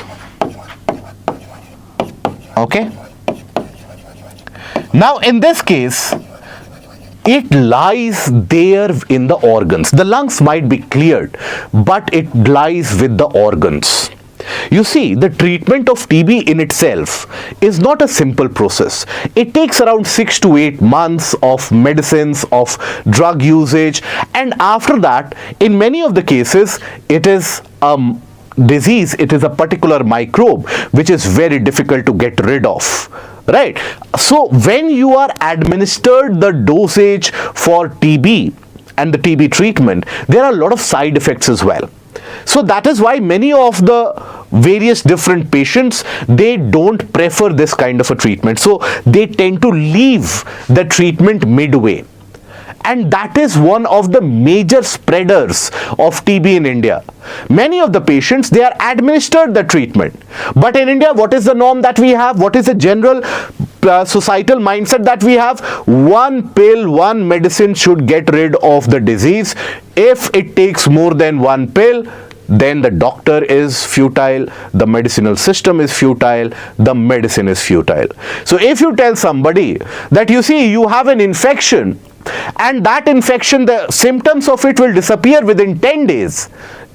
Okay. Now in this case, it lies there in the organs. The lungs might be cleared, but it lies with the organs. You see, the treatment of TB in itself is not a simple process. It takes around 6 to 8 months of medicines, of drug usage, and after that, in many of the cases, it is disease, it is a particular microbe which is very difficult to get rid of. Right? So when you are administered the dosage for TB and the TB treatment, there are a lot of side effects as well. So that is why many of the various different patients, they don't prefer this kind of a treatment. So they tend to leave the treatment midway. And that is one of the major spreaders of TB in India. Many of the patients, they are administered the treatment. But in India, what is the norm that we have? What is the general societal mindset that we have? One pill, one medicine should get rid of the disease. If it takes more than one pill, then the doctor is futile, the medicinal system is futile, the medicine is futile. So if you tell somebody that, you see, you have an infection, and that infection, the symptoms of it will disappear within 10 days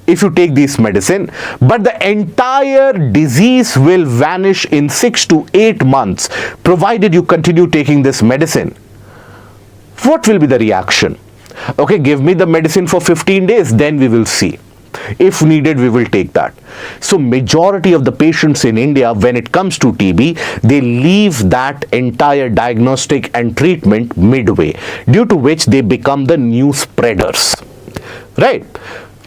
if you take this medicine, but the entire disease will vanish in 6 to 8 months, provided you continue taking this medicine. What will be the reaction? Okay, give me the medicine for 15 days, then we will see. If needed, we will take that. So majority of the patients in India, when it comes to TB, they leave that entire diagnostic and treatment midway, due to which they become the new spreaders. Right?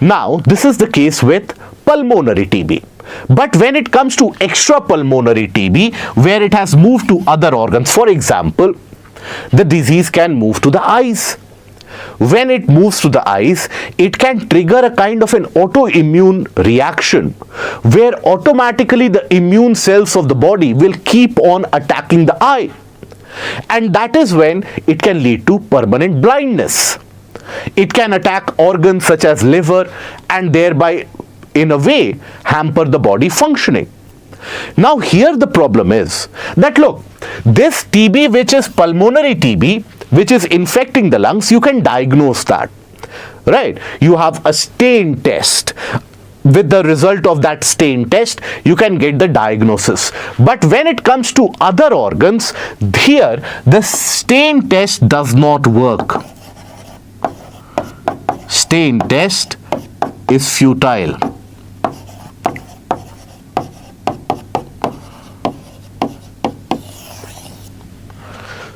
Now, this is the case with pulmonary TB. But when it comes to extrapulmonary TB, where it has moved to other organs, for example, the disease can move to the eyes. When it moves to the eyes, it can trigger a kind of an autoimmune reaction, where automatically the immune cells of the body will keep on attacking the eye. And that is when it can lead to permanent blindness. It can attack organs such as liver and thereby, in a way, hamper the body functioning. Now here the problem is that, look, this TB, which is pulmonary TB, which is infecting the lungs, you can diagnose that, right? You have a stain test. With the result of that stain test, you can get the diagnosis. But when it comes to other organs, here the stain test does not work. Stain test is futile.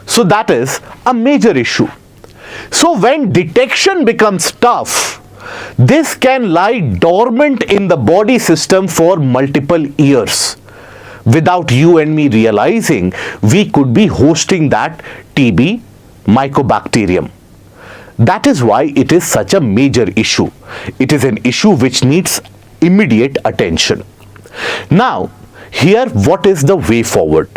So that is a major issue. So when detection becomes tough, this can lie dormant in the body system for multiple years. Without you and me realizing, we could be hosting that TB mycobacterium. That is why it is such a major issue. It is an issue which needs immediate attention. Now, here what is the way forward?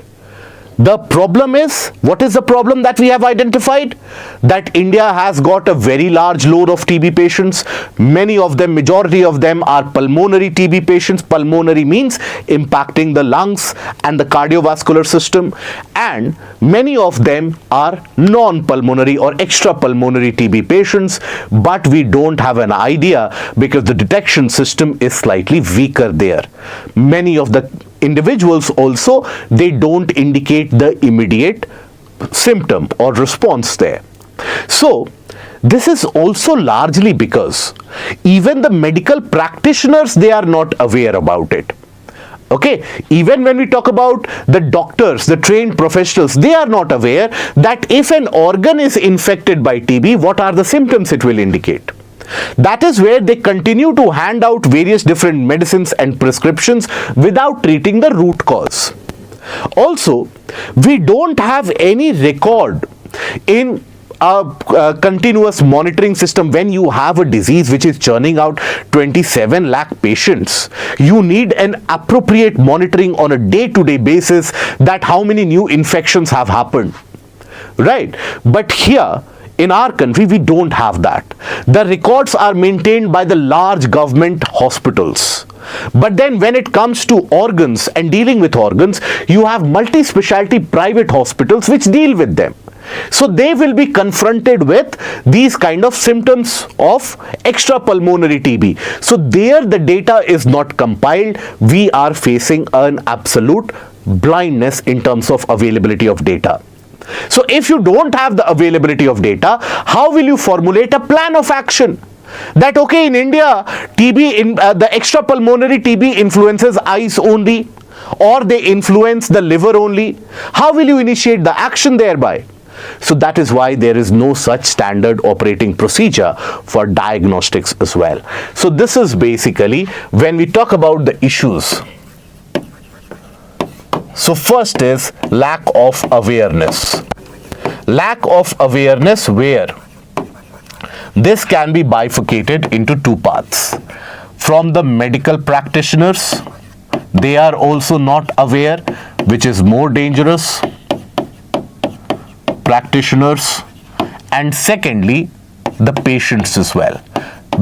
The problem is, what is the problem that we have identified? That India has got a very large load of TB patients. Many of them, majority of them are pulmonary TB patients. Pulmonary means impacting the lungs and the cardiovascular system. And many of them are non-pulmonary or extrapulmonary TB patients. But we don't have an idea because the detection system is slightly weaker there. Many of the individuals also, they don't indicate the immediate symptom or response there. So this is also largely because even the medical practitioners, they are not aware about it. Okay, even when we talk about the doctors, the trained professionals, they are not aware that if an organ is infected by TB, what are the symptoms it will indicate. That is where they continue to hand out various different medicines and prescriptions without treating the root cause. Also, we don't have any record in a continuous monitoring system. When you have a disease which is churning out 27 lakh patients, you need an appropriate monitoring on a day-to-day basis that how many new infections have happened, right? But here, in our country, we don't have that. The records are maintained by the large government hospitals. But then when it comes to organs and dealing with organs, you have multi-specialty private hospitals which deal with them. So they will be confronted with these kind of symptoms of extrapulmonary TB. So there the data is not compiled. We are facing an absolute blindness in terms of availability of data. So if you don't have the availability of data, how will you formulate a plan of action? That, okay, in India, the extrapulmonary TB influences eyes only, or they influence the liver only. How will you initiate the action thereby? So that is why there is no such standard operating procedure for diagnostics as well. So this is basically when we talk about the issues. So first is lack of awareness. Lack of awareness, where this can be bifurcated into two paths. From the medical practitioners, they are also not aware, which is more dangerous. Practitioners, and secondly, the patients as well,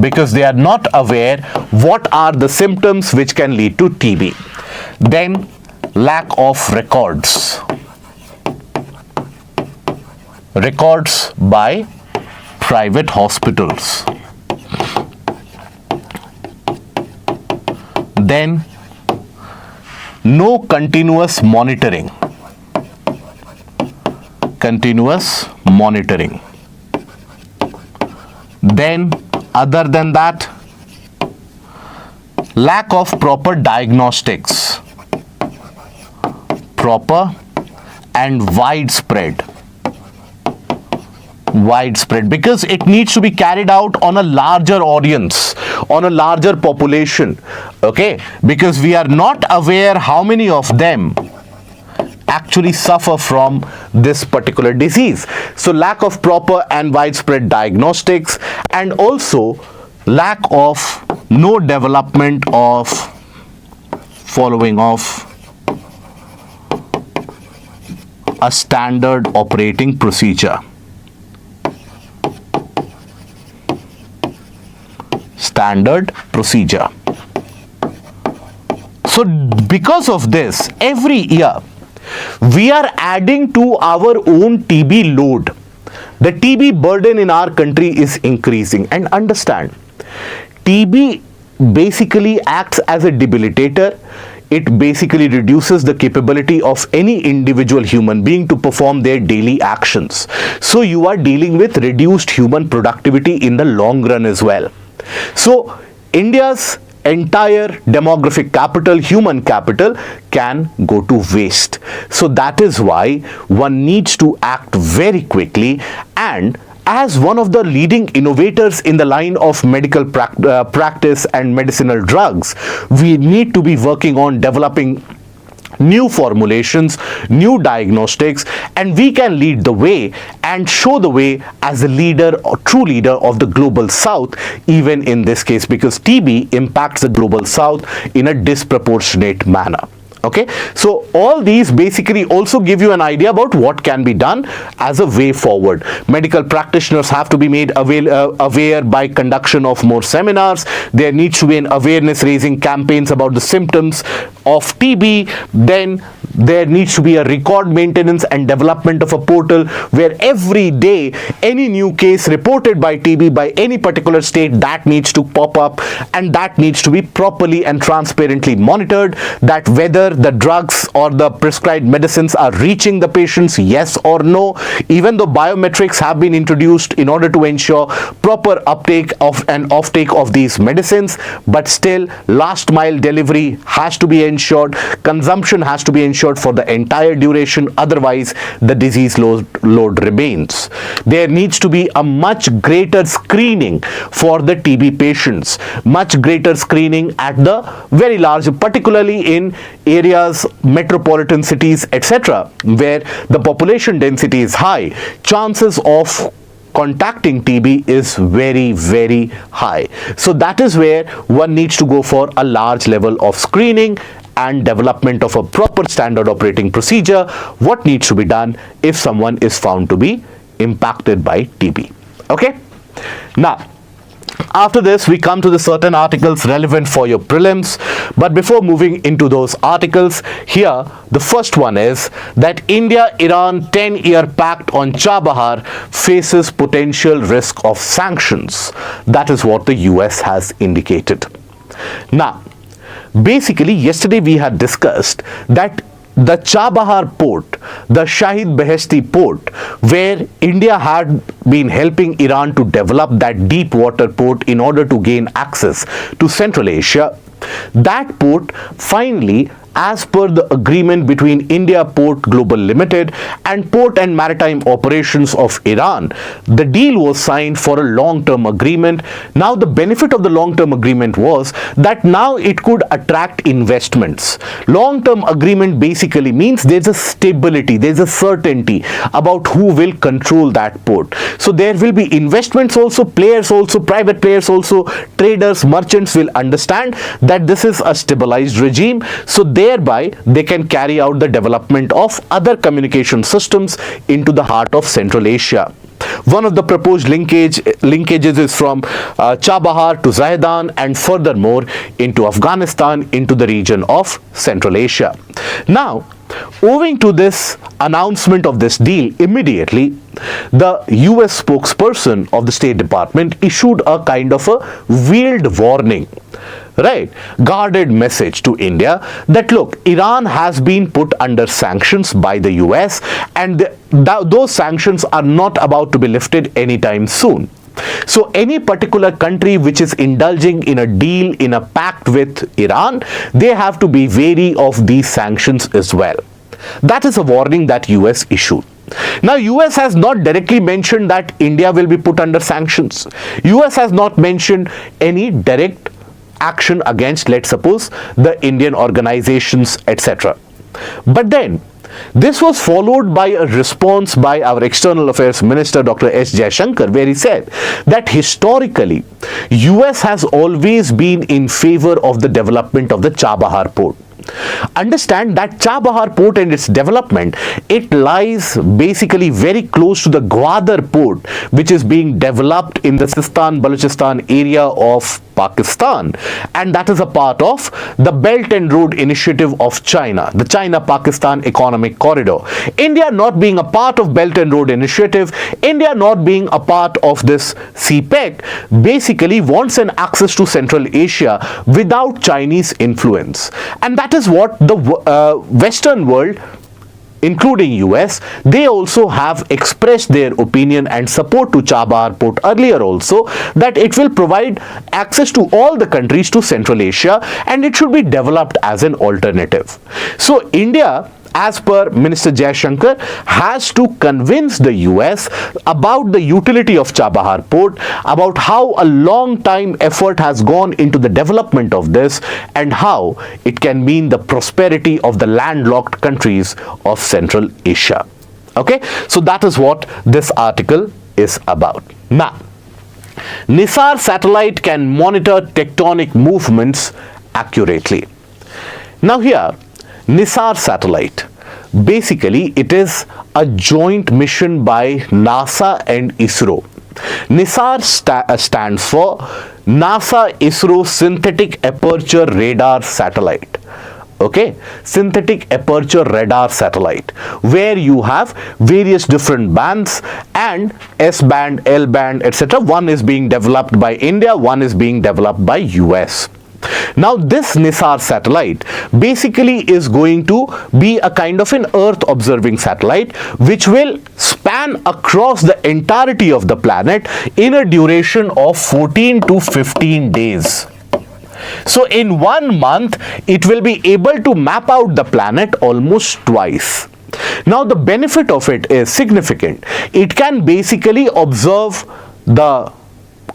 because they are not aware what are the symptoms which can lead to TB. Then lack of records. Records by private hospitals. Then no continuous monitoring. Continuous monitoring. Then, other than that, lack of proper diagnostics, proper and widespread, because it needs to be carried out on a larger audience, on a larger population, okay, because we are not aware how many of them actually suffer from this particular disease. So lack of proper and widespread diagnostics, and also lack of no development of following of a standard operating procedure. Standard procedure. So because of this, every year we are adding to our own TB load. The TB burden in our country is increasing. And understand, TB basically acts as a debilitator. It basically reduces the capability of any individual human being to perform their daily actions. So you are dealing with reduced human productivity in the long run as well. So India's entire demographic capital, human capital, can go to waste. So that is why one needs to act very quickly, and as one of the leading innovators in the line of medical practice and medicinal drugs, we need to be working on developing new formulations, new diagnostics, and we can lead the way and show the way as a leader or true leader of the global south, even in this case, because TB impacts the global south in a disproportionate manner. Okay, so all these basically also give you an idea about what can be done as a way forward. Medical practitioners have to be made aware by conduction of more seminars. There needs to be an awareness raising campaigns about the symptoms of TB. Then there needs to be a record maintenance and development of a portal where every day any new case reported by TB by any particular state, that needs to pop up, and that needs to be properly and transparently monitored, that whether the drugs or the prescribed medicines are reaching the patients, yes or no. Even though biometrics have been introduced in order to ensure proper uptake of and offtake of these medicines, but still last mile delivery has to be ensured, consumption has to be ensured for the entire duration, otherwise the disease load remains. There needs to be a much greater screening for the TB patients, much greater screening at the very large, particularly in areas, metropolitan cities, etc., where the population density is high. Chances of contacting TB is very, very high. So that is where one needs to go for a large level of screening and development of a proper standard operating procedure. What needs to be done if someone is found to be impacted by TB? Okay, now after this we come to the certain articles relevant for your prelims, but before moving into those articles, here the first one is that India-Iran 10-year pact on Chabahar faces potential risk of sanctions. That is what the US has indicated. Now basically yesterday we had discussed that the Chabahar port, the Shahid Beheshti port, where India had been helping Iran to develop that deep water port in order to gain access to Central Asia, that port finally, as per the agreement between India Port Global Limited and Port and Maritime Operations of Iran, the deal was signed for a long-term agreement. Now the benefit of the long-term agreement was that now it could attract investments. Long-term agreement basically means there's a stability, there's a certainty about who will control that port. So there will be investments also, players also, private players also, traders, merchants will understand that this is a stabilized regime. So thereby they can carry out the development of other communication systems into the heart of Central Asia. One of the proposed linkages is from Chabahar to Zahedan and furthermore into Afghanistan, into the region of Central Asia. Now, owing to this announcement of this deal, immediately the US spokesperson of the State Department issued a kind of a veiled warning, right, guarded message to India that look, Iran has been put under sanctions by the US and those sanctions are not about to be lifted anytime soon. So any particular country which is indulging in a deal, in a pact with Iran, they have to be wary of these sanctions as well. That is a warning that US issued. Now, US has not directly mentioned that India will be put under sanctions. US has not mentioned any direct action against, let's suppose, the Indian organizations, etc. But then, this was followed by a response by our External Affairs Minister, Dr. S. Shankar, where he said that historically, US has always been in favor of the development of the Chabahar port. Understand that Chabahar port and its development, it lies basically very close to the Gwadar port, which is being developed in the Sistan Balochistan area of Pakistan, and that is a part of the Belt and Road Initiative of China, the China-Pakistan Economic Corridor. India not being a part of Belt and Road Initiative, India not being a part of this CPEC, basically wants an access to Central Asia without Chinese influence. And that is what the Western world, including US, they also have expressed their opinion and support to Chabahar port earlier also, that it will provide access to all the countries to Central Asia and it should be developed as an alternative. So India, as per Minister Shankar, has to convince the US about the utility of Chabahar port, about how a long time effort has gone into the development of this and how it can mean the prosperity of the landlocked countries of Central Asia. Okay, so that is what this article is about. Now, NISAR satellite can monitor tectonic movements accurately. Now here, NISAR satellite, basically it is a joint mission by NASA and ISRO. NISAR stands for NASA ISRO Synthetic Aperture Radar Satellite. Okay, Synthetic Aperture Radar Satellite, where you have various different bands and S band, L band, etc. One is being developed by India, one is being developed by US. Now this NISAR satellite basically is going to be a kind of an Earth observing satellite which will span across the entirety of the planet in a duration of 14 to 15 days. So in 1 month, it will be able to map out the planet almost twice. Now the benefit of it is significant. It can basically observe the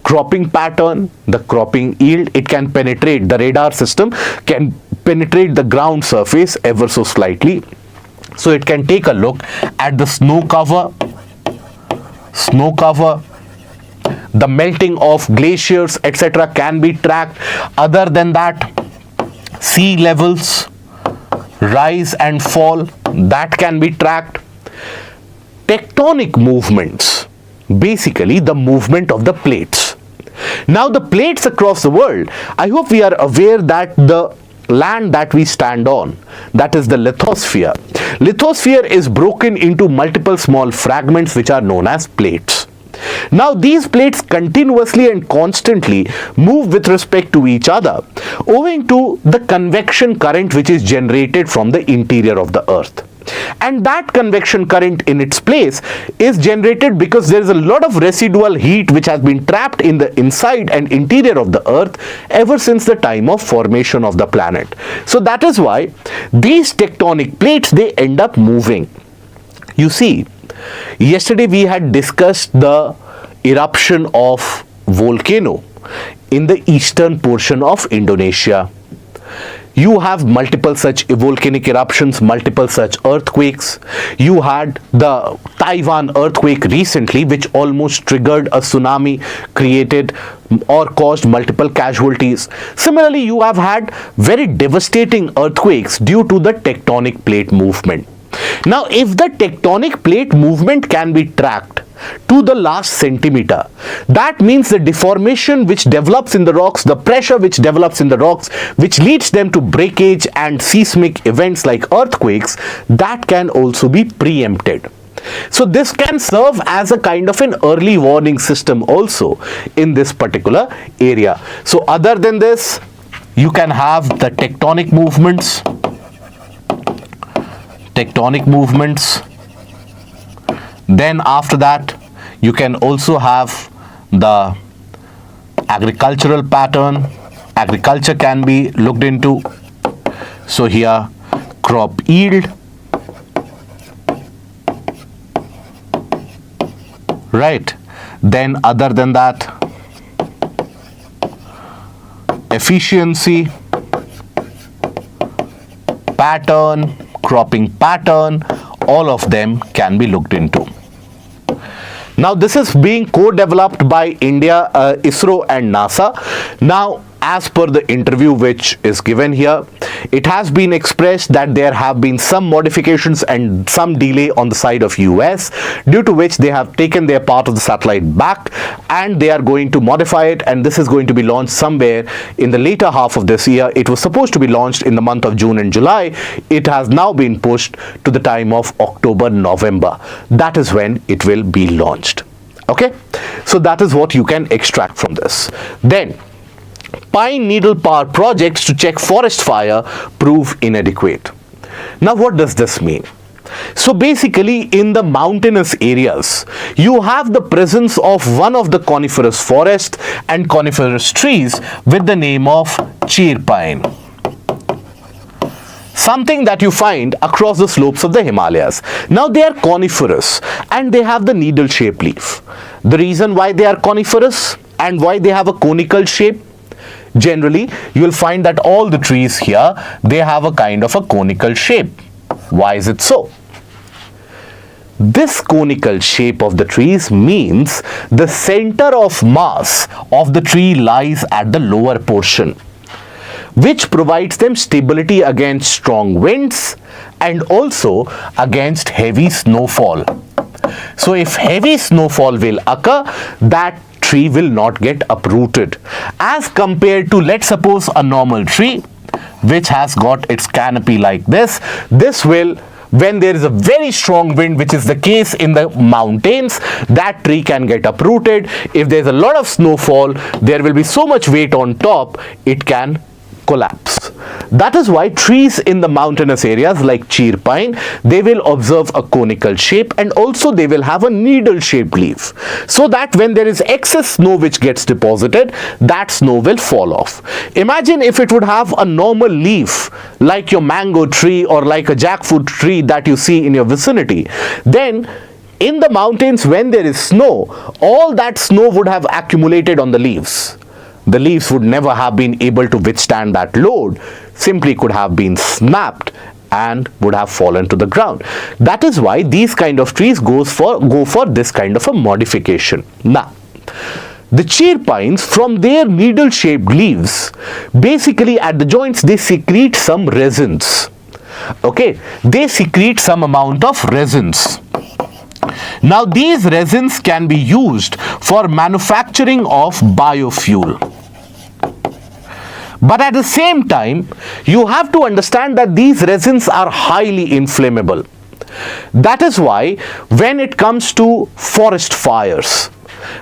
cropping pattern, the cropping yield. It can penetrate, the radar system can penetrate the ground surface ever so slightly. So it can take a look at the snow cover, the melting of glaciers, etc. can be tracked. Other than that, sea levels rise and fall, that can be tracked. Tectonic movements, basically the movement of the plates. Now the plates across the world, I hope we are aware that the land that we stand on, that is the lithosphere. Lithosphere is broken into multiple small fragments which are known as plates. Now these plates continuously and constantly move with respect to each other owing to the convection current which is generated from the interior of the earth. And that convection current in its place is generated because there is a lot of residual heat which has been trapped in the inside and interior of the earth ever since the time of formation of the planet. So that is why these tectonic plates, they end up moving. You see, yesterday we had discussed the eruption of volcano in the eastern portion of Indonesia. You have multiple such volcanic eruptions, multiple such earthquakes. You had the Taiwan earthquake recently, which almost triggered a tsunami, created or caused multiple casualties. Similarly, you have had very devastating earthquakes due to the tectonic plate movement. Now, if the tectonic plate movement can be tracked to the last centimeter, that means the deformation which develops in the rocks, the pressure which develops in the rocks, which leads them to breakage and seismic events like earthquakes, that can also be preempted. So this can serve as a kind of an early warning system also in this particular area. So other than this, you can have the tectonic movements. Then after that, you can also have the agricultural pattern. Agriculture can be looked into. So here, crop yield, right? Then other than that, efficiency, pattern, cropping pattern, all of them can be looked into. Now this is being co-developed by India, ISRO and NASA. Now as per the interview which is given here, it has been expressed that there have been some modifications and some delay on the side of US, due to which they have taken their part of the satellite back and they are going to modify it, and this is going to be launched somewhere in the later half of this year. It was supposed to be launched in the month of June and July. It has now been pushed to the time of October, November. That is when it will be launched. Okay, so that is what you can extract from this. Then pine needle power projects to check forest fire prove inadequate. Now what does this mean? So basically, in the mountainous areas, you have the presence of one of the coniferous forest and coniferous trees with the name of cheer pine. Something that you find across the slopes of the Himalayas. Now they are coniferous and they have the needle-shaped leaf. The reason why they are coniferous and why they have a conical shape, generally you will find that all the trees here, they have a kind of a conical shape. Why is it so? This conical shape of the trees means the center of mass of the tree lies at the lower portion, which provides them stability against strong winds and also against heavy snowfall. So if heavy snowfall will occur, that tree will not get uprooted, as compared to, let's suppose, a normal tree which has got its canopy like this. This will, when there is a very strong wind, which is the case in the mountains, that tree can get uprooted. If there's a lot of snowfall, there will be so much weight on top, it can collapse. That is why trees in the mountainous areas like cheer pine, they will observe a conical shape and also they will have a needle shaped leaf, so that when there is excess snow which gets deposited, that snow will fall off. Imagine if it would have a normal leaf like your mango tree or like a jackfruit tree that you see in your vicinity, then in the mountains when there is snow, all that snow would have accumulated on the leaves. The leaves would never have been able to withstand that load, simply could have been snapped and would have fallen to the ground. That is why these kind of trees go for this kind of a modification. Now, the cheer pines, from their needle-shaped leaves, basically at the joints they secrete some resins. Okay, they secrete some amount of resins. Now these resins can be used for manufacturing of biofuel. But at the same time, you have to understand that these resins are highly inflammable. That is why when it comes to forest fires,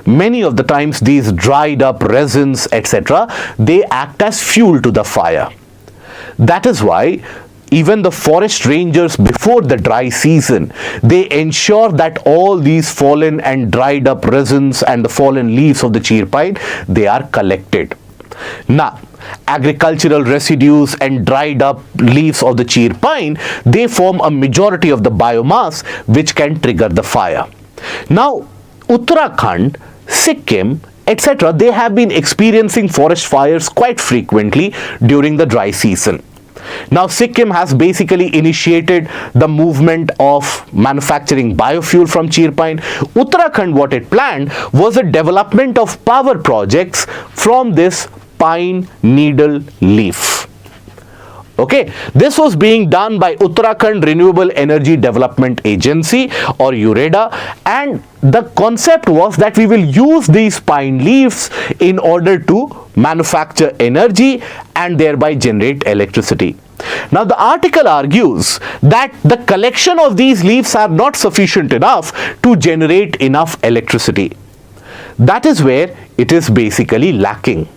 many of the times these dried up resins, etc., they act as fuel to the fire. That is why even the forest rangers, before the dry season, they ensure that all these fallen and dried up resins and the fallen leaves of the cheer pine, they are collected. Now, agricultural residues and dried up leaves of the cheer pine, they form a majority of the biomass which can trigger the fire. Now, Uttarakhand, Sikkim, etc., they have been experiencing forest fires quite frequently during the dry season. Now, Sikkim has basically initiated the movement of manufacturing biofuel from cheer pine. Uttarakhand, what it planned was a development of power projects from this pine needle leaf. Okay, this was being done by Uttarakhand Renewable Energy Development Agency, or UREDA, and the concept was that we will use these pine leaves in order to manufacture energy and thereby generate electricity. Now the article argues that the collection of these leaves are not sufficient enough to generate enough electricity. That is where it is basically lacking.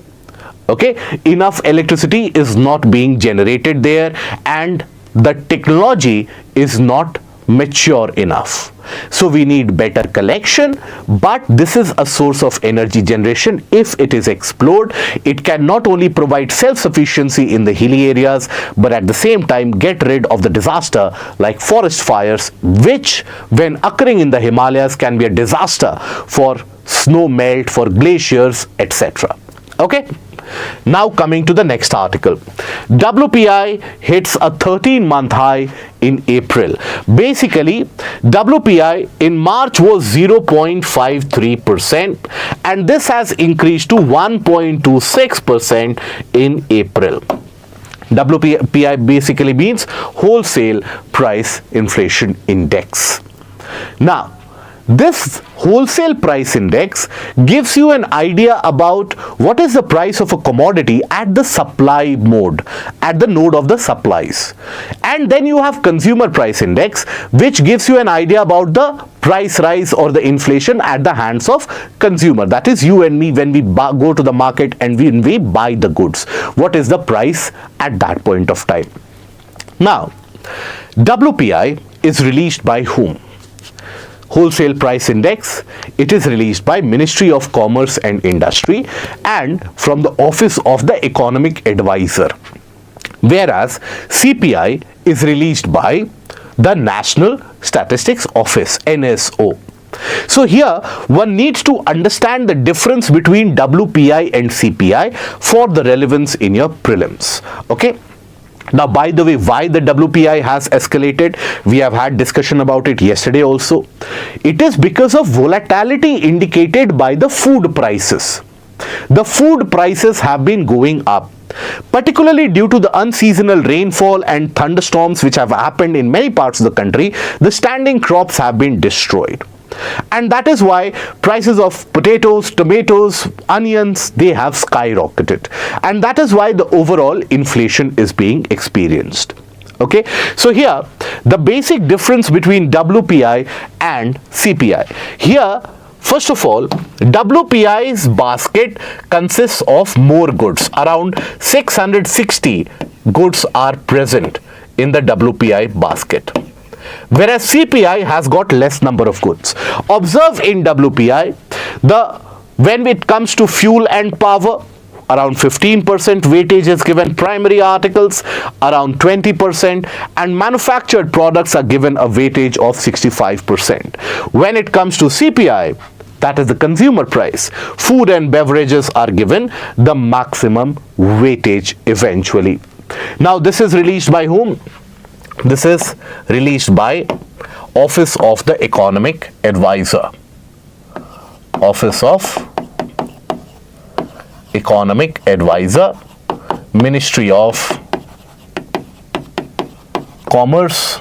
Okay, enough electricity is not being generated there and the technology is not mature enough. So we need better collection, but this is a source of energy generation. If it is explored, it can not only provide self-sufficiency in the hilly areas, but at the same time get rid of the disaster like forest fires, which when occurring in the Himalayas can be a disaster for snow melt, for glaciers, etc. Okay? Now coming to the next article. WPI hits a 13-month high in April. Basically, WPI in March was 0.53% and this has increased to 1.26% in April. WPI basically means Wholesale Price Inflation Index. Now, this wholesale price index gives you an idea about what is the price of a commodity at the supply mode, at the node of the supplies. And then you have consumer price index, which gives you an idea about the price rise or the inflation at the hands of consumer. That is you and me when we go to the market and when we buy the goods. What is the price at that point of time? Now, WPI is released by whom? Wholesale Price Index, it is released by Ministry of Commerce and Industry and from the Office of the Economic Advisor. Whereas CPI is released by the National Statistics Office, NSO. So here one needs to understand the difference between WPI and CPI for the relevance in your prelims. Okay. Now, by the way, why the WPI has escalated? We have had discussion about it yesterday also. It is because of volatility indicated by the food prices. The food prices have been going up, particularly due to the unseasonal rainfall and thunderstorms which have happened in many parts of the country. The standing crops have been destroyed. And that is why prices of potatoes, tomatoes, onions, they have skyrocketed. And that is why the overall inflation is being experienced. Okay, so here the basic difference between WPI and CPI. Here, first of all, WPI's basket consists of more goods. Around 660 goods are present in the WPI basket. Whereas CPI has got less number of goods. Observe in WPI, when it comes to fuel and power, around 15% weightage is given, primary articles around 20%, and manufactured products are given a weightage of 65%. When it comes to CPI, that is the consumer price, food and beverages are given the maximum weightage eventually. Now this is released by whom? This is released by Office of the Economic Advisor. Office of Economic Advisor, Ministry of Commerce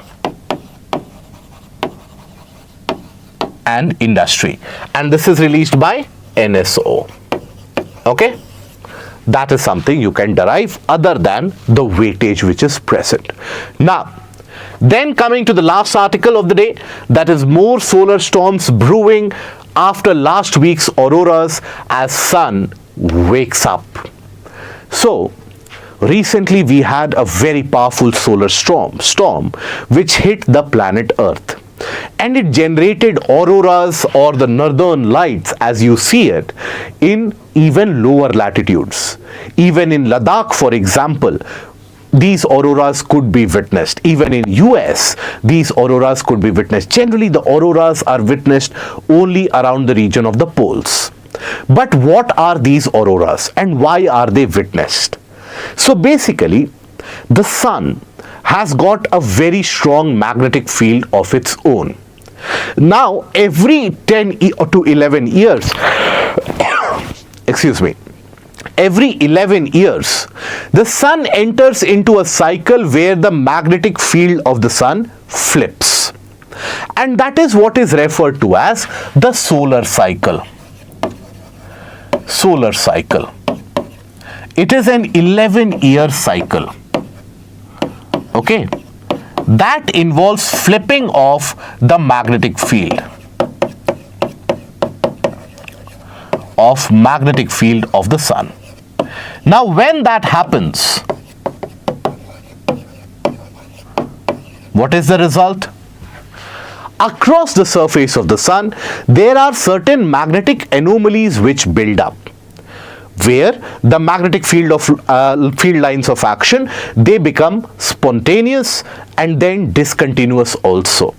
and Industry. And this is released by NSO. Okay? That is something you can derive other than the weightage which is present. Now, then coming to the last article of the day, that is more solar storms brewing after last week's auroras as sun wakes up. So, recently we had a very powerful solar storm which hit the planet Earth. And it generated auroras or the northern lights as you see it in even lower latitudes. Even in Ladakh, for example, these auroras could be witnessed. Even in US, these auroras could be witnessed. Generally, the auroras are witnessed only around the region of the poles. But what are these auroras and why are they witnessed? So basically, the sun has got a very strong magnetic field of its own. Now, every 10 to 11 years, excuse me, every 11 years, the sun enters into a cycle where the magnetic field of the sun flips. And that is what is referred to as the solar cycle. Solar cycle. It is an 11-year cycle. Okay, that involves flipping of the magnetic field of the sun. Now, when that happens, what is the result? across the surface of the sun, there are certain magnetic anomalies which build up, where the magnetic field lines of action, they become spontaneous and then discontinuous also.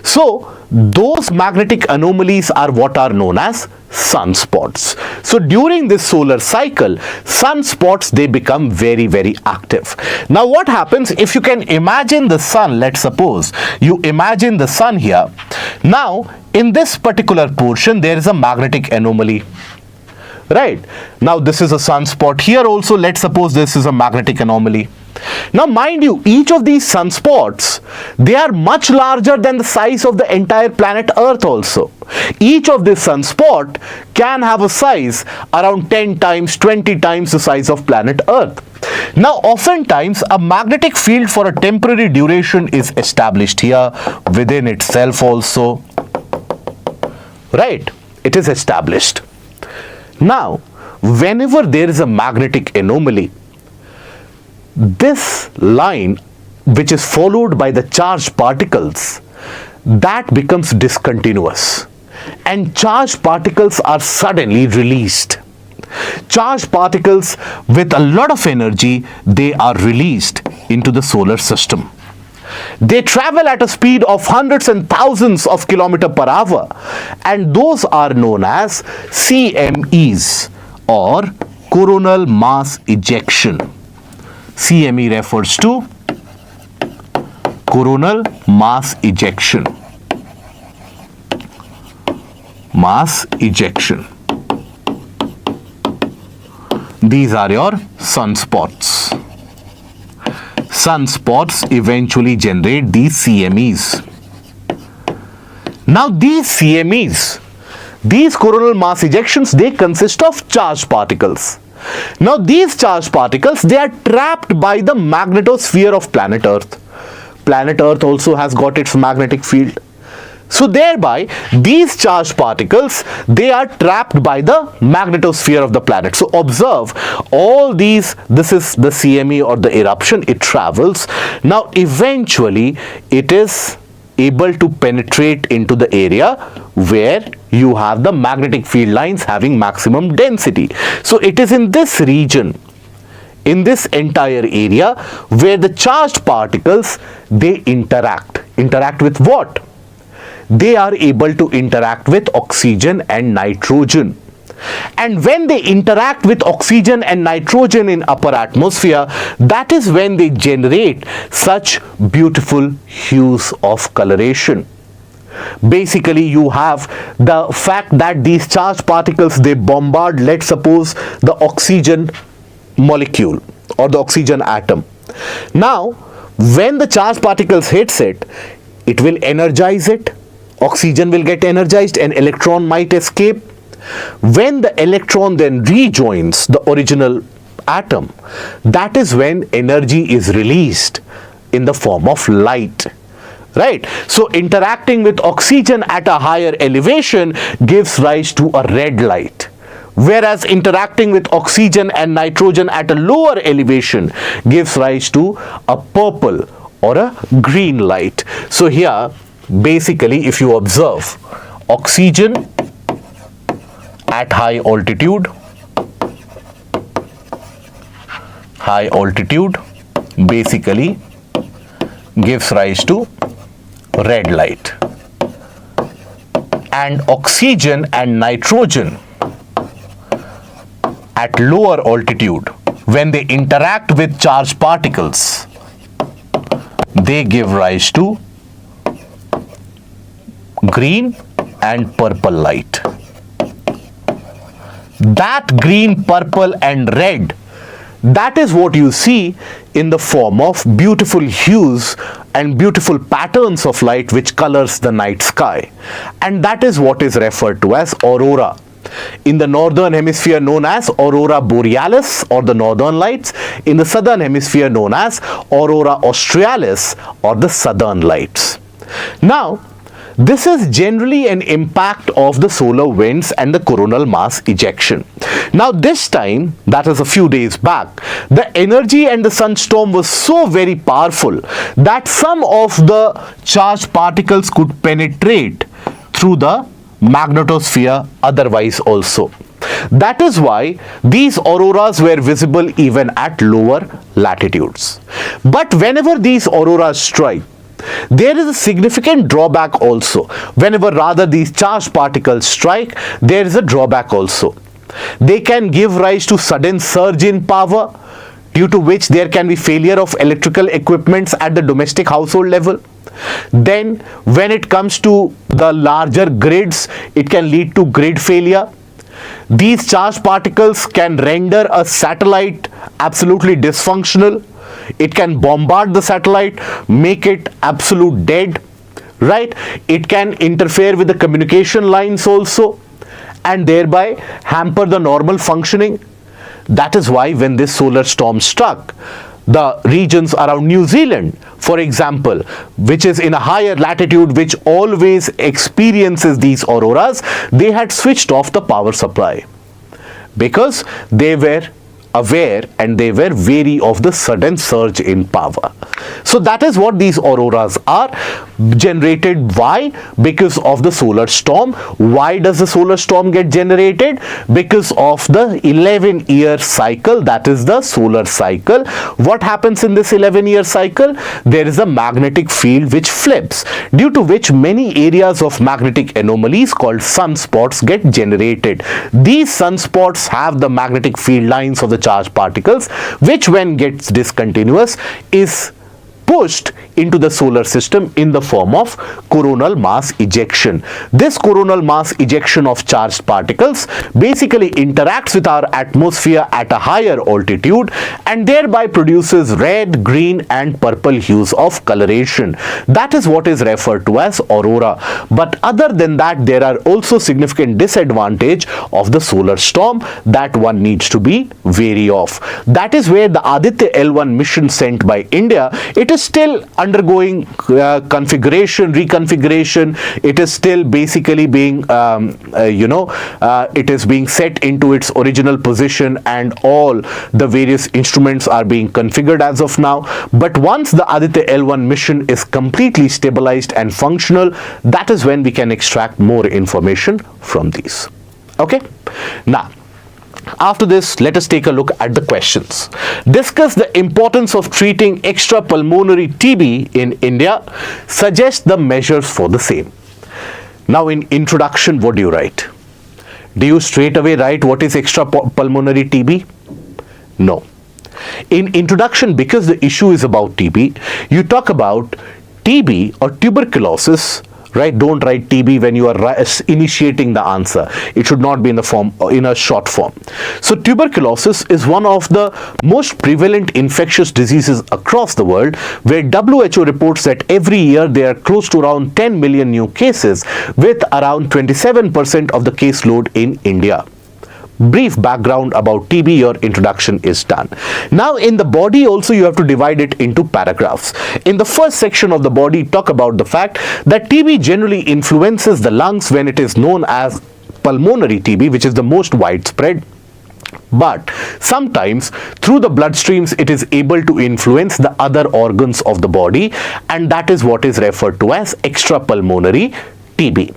So those magnetic anomalies are what are known as sunspots. So during this solar cycle, sunspots, they become very, very active. Now what happens if you can imagine the sun? Let's suppose you imagine the sun here. Now in this particular portion, there is a magnetic anomaly. Right? Now this is a sunspot. Here also, let's suppose this is a magnetic anomaly. Now mind you, each of these sunspots, they are much larger than the size of the entire planet Earth also. Each of this sunspot can have a size around 10 times, 20 times the size of planet Earth. Now oftentimes a magnetic field for a temporary duration is established here within itself also. Right? It is established. Now, whenever there is a magnetic anomaly, this line, which is followed by the charged particles, that becomes discontinuous, and charged particles are suddenly released. Charged particles with a lot of energy, they are released into the solar system. They travel at a speed of hundreds and thousands of kilometers per hour, and those are known as CMEs, or coronal mass ejection. CME refers to coronal mass ejection. Mass ejection. These are your sunspots. Sunspots eventually generate these CMEs. Now these CMEs, these coronal mass ejections, they consist of charged particles. Now these charged particles, they are trapped by the magnetosphere of planet Earth. Planet Earth also has got its magnetic field. So thereby, these charged particles, they are trapped by the magnetosphere of the planet. So observe, all these, this is the CME or the eruption, it travels. Now eventually, it is able to penetrate into the area where you have the magnetic field lines having maximum density. So it is in this region, in this entire area, where the charged particles, they interact. Interact with what? They are able to interact with oxygen and nitrogen. And when they interact with oxygen and nitrogen in upper atmosphere, that is when they generate such beautiful hues of coloration. Basically, you have the fact that these charged particles, they bombard, let's suppose, the oxygen molecule or the oxygen atom. Now, when the charged particles hits it, it will energize it. Oxygen will get energized, an electron might escape. When the electron then rejoins the original atom, that is when energy is released in the form of light. Right? So interacting with oxygen at a higher elevation gives rise to a red light, whereas interacting with oxygen and nitrogen at a lower elevation gives rise to a purple or a green light. So here, basically, if you observe, oxygen at high altitude basically gives rise to red light, and oxygen and nitrogen at lower altitude, when they interact with charged particles, they give rise to green and purple light. That green, purple and red, that is what you see in the form of beautiful hues and beautiful patterns of light which colors the night sky. And that is what is referred to as aurora. In the northern hemisphere known as aurora borealis or the northern lights, in the southern hemisphere known as aurora australis or the southern lights. Now, This is generally an impact of the solar winds and the coronal mass ejection. Now this time, that is a few days back, the energy and the sunstorm was so very powerful that some of the charged particles could penetrate through the magnetosphere otherwise also. That is why these auroras were visible even at lower latitudes. But whenever these auroras strike, there is a significant drawback also. Whenever rather these charged particles strike, there is a drawback also. They can give rise to sudden surge in power, due to which there can be failure of electrical equipments at the domestic household level. Then when it comes to the larger grids, it can lead to grid failure. These charged particles can render a satellite absolutely dysfunctional. It can bombard the satellite, make it absolute dead, right? It can interfere with the communication lines also, and thereby hamper the normal functioning. That is why when this solar storm struck, the regions around New Zealand, for example, which is in a higher latitude, which always experiences these auroras, they had switched off the power supply because they were aware and they were wary of the sudden surge in power. So that is what these auroras are, generated. Why? Because of the solar storm. Why does the solar storm get generated? Because of the 11-year cycle, that is the solar cycle. What happens in this 11-year cycle? There is a magnetic field which flips, due to which many areas of magnetic anomalies called sunspots get generated. These sunspots have the magnetic field lines of the charged particles, which when gets discontinuous is pushed into the solar system in the form of coronal mass ejection. This coronal mass ejection of charged particles basically interacts with our atmosphere at a higher altitude and thereby produces red, green and purple hues of coloration. That is what is referred to as aurora. But other than that, there are also significant disadvantage of the solar storm that one needs to be wary of. That is where the Aditya L1 mission sent by India, it is still undergoing reconfiguration. It is still basically being it is being set into its original position and all the various instruments are being configured as of now. But once the Aditya L1 mission is completely stabilized and functional, that is when we can extract more information from these. Okay, now after this, let us take a look at the questions. Discuss the importance of treating extrapulmonary TB in India. Suggest the measures for the same. Now in introduction, what do you write? Do you straight away write what is extrapulmonary TB? No. In introduction, because the issue is about TB, you talk about TB or tuberculosis. Right? Don't write TB when you are initiating the answer. It should not be in the form, in a short form. So tuberculosis is one of the most prevalent infectious diseases across the world, where WHO reports that every year there are close to around 10 million new cases, with around 27% of the caseload in India. Brief background about TB, your introduction is done. Now in the body also you have to divide it into paragraphs. In the first section of the body, talk about the fact that TB generally influences the lungs when it is known as pulmonary TB, which is the most widespread. But sometimes through the bloodstreams it is able to influence the other organs of the body, and that is what is referred to as extrapulmonary TB.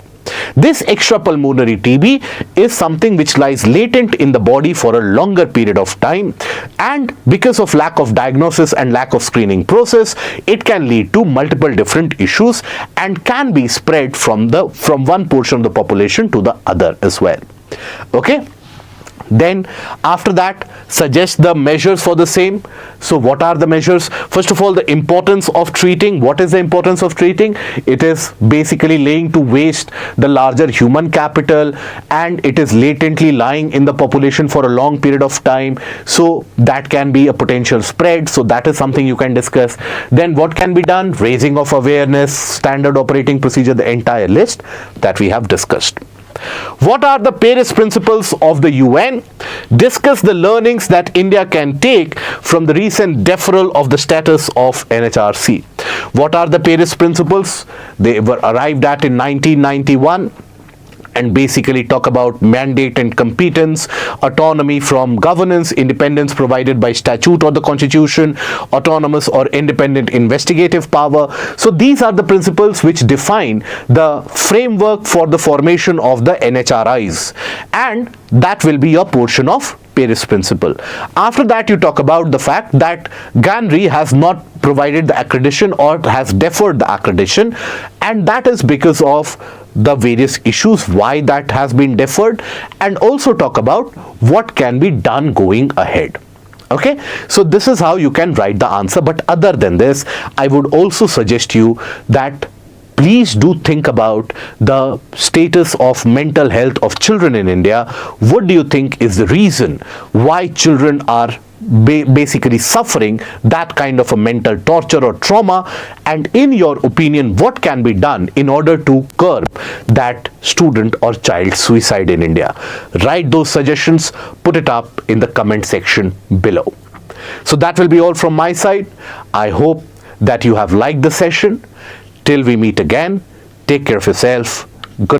This extrapulmonary TB is something which lies latent in the body for a longer period of time, and because of lack of diagnosis and lack of screening process, it can lead to multiple different issues and can be spread from one portion of the population to the other as well. Okay. Then after that, suggest the measures for the same. So what are the measures? First of all, the importance of treating. What is the importance of treating? It is basically laying to waste the larger human capital, and it is latently lying in the population for a long period of time. So that can be a potential spread. So that is something you can discuss. Then what can be done? Raising of awareness, standard operating procedure, the entire list that we have discussed. What are the Paris Principles of the UN? Discuss the learnings that India can take from the recent deferral of the status of NHRC. What are the Paris Principles? They were arrived at in 1991 and basically talk about mandate and competence, autonomy from governance, independence provided by statute or the constitution, autonomous or independent investigative power. So these are the principles which define the framework for the formation of the NHRIs, and that will be your portion of Paris Principle. After that, you talk about the fact that GANRI has not provided the accreditation or has deferred the accreditation, and that is because of the various issues why that has been deferred, and also talk about what can be done going ahead. Okay, so this is how you can write the answer. But other than this, I would also suggest you that please do think about the status of mental health of children in India. What do you think is the reason why children are basically suffering that kind of a mental torture or trauma, and in your opinion, what can be done in order to curb that student or child suicide in India? Write those suggestions, put it up in the comment section below. So that will be all from my side. I hope that you have liked the session. Till we meet again, take care of yourself.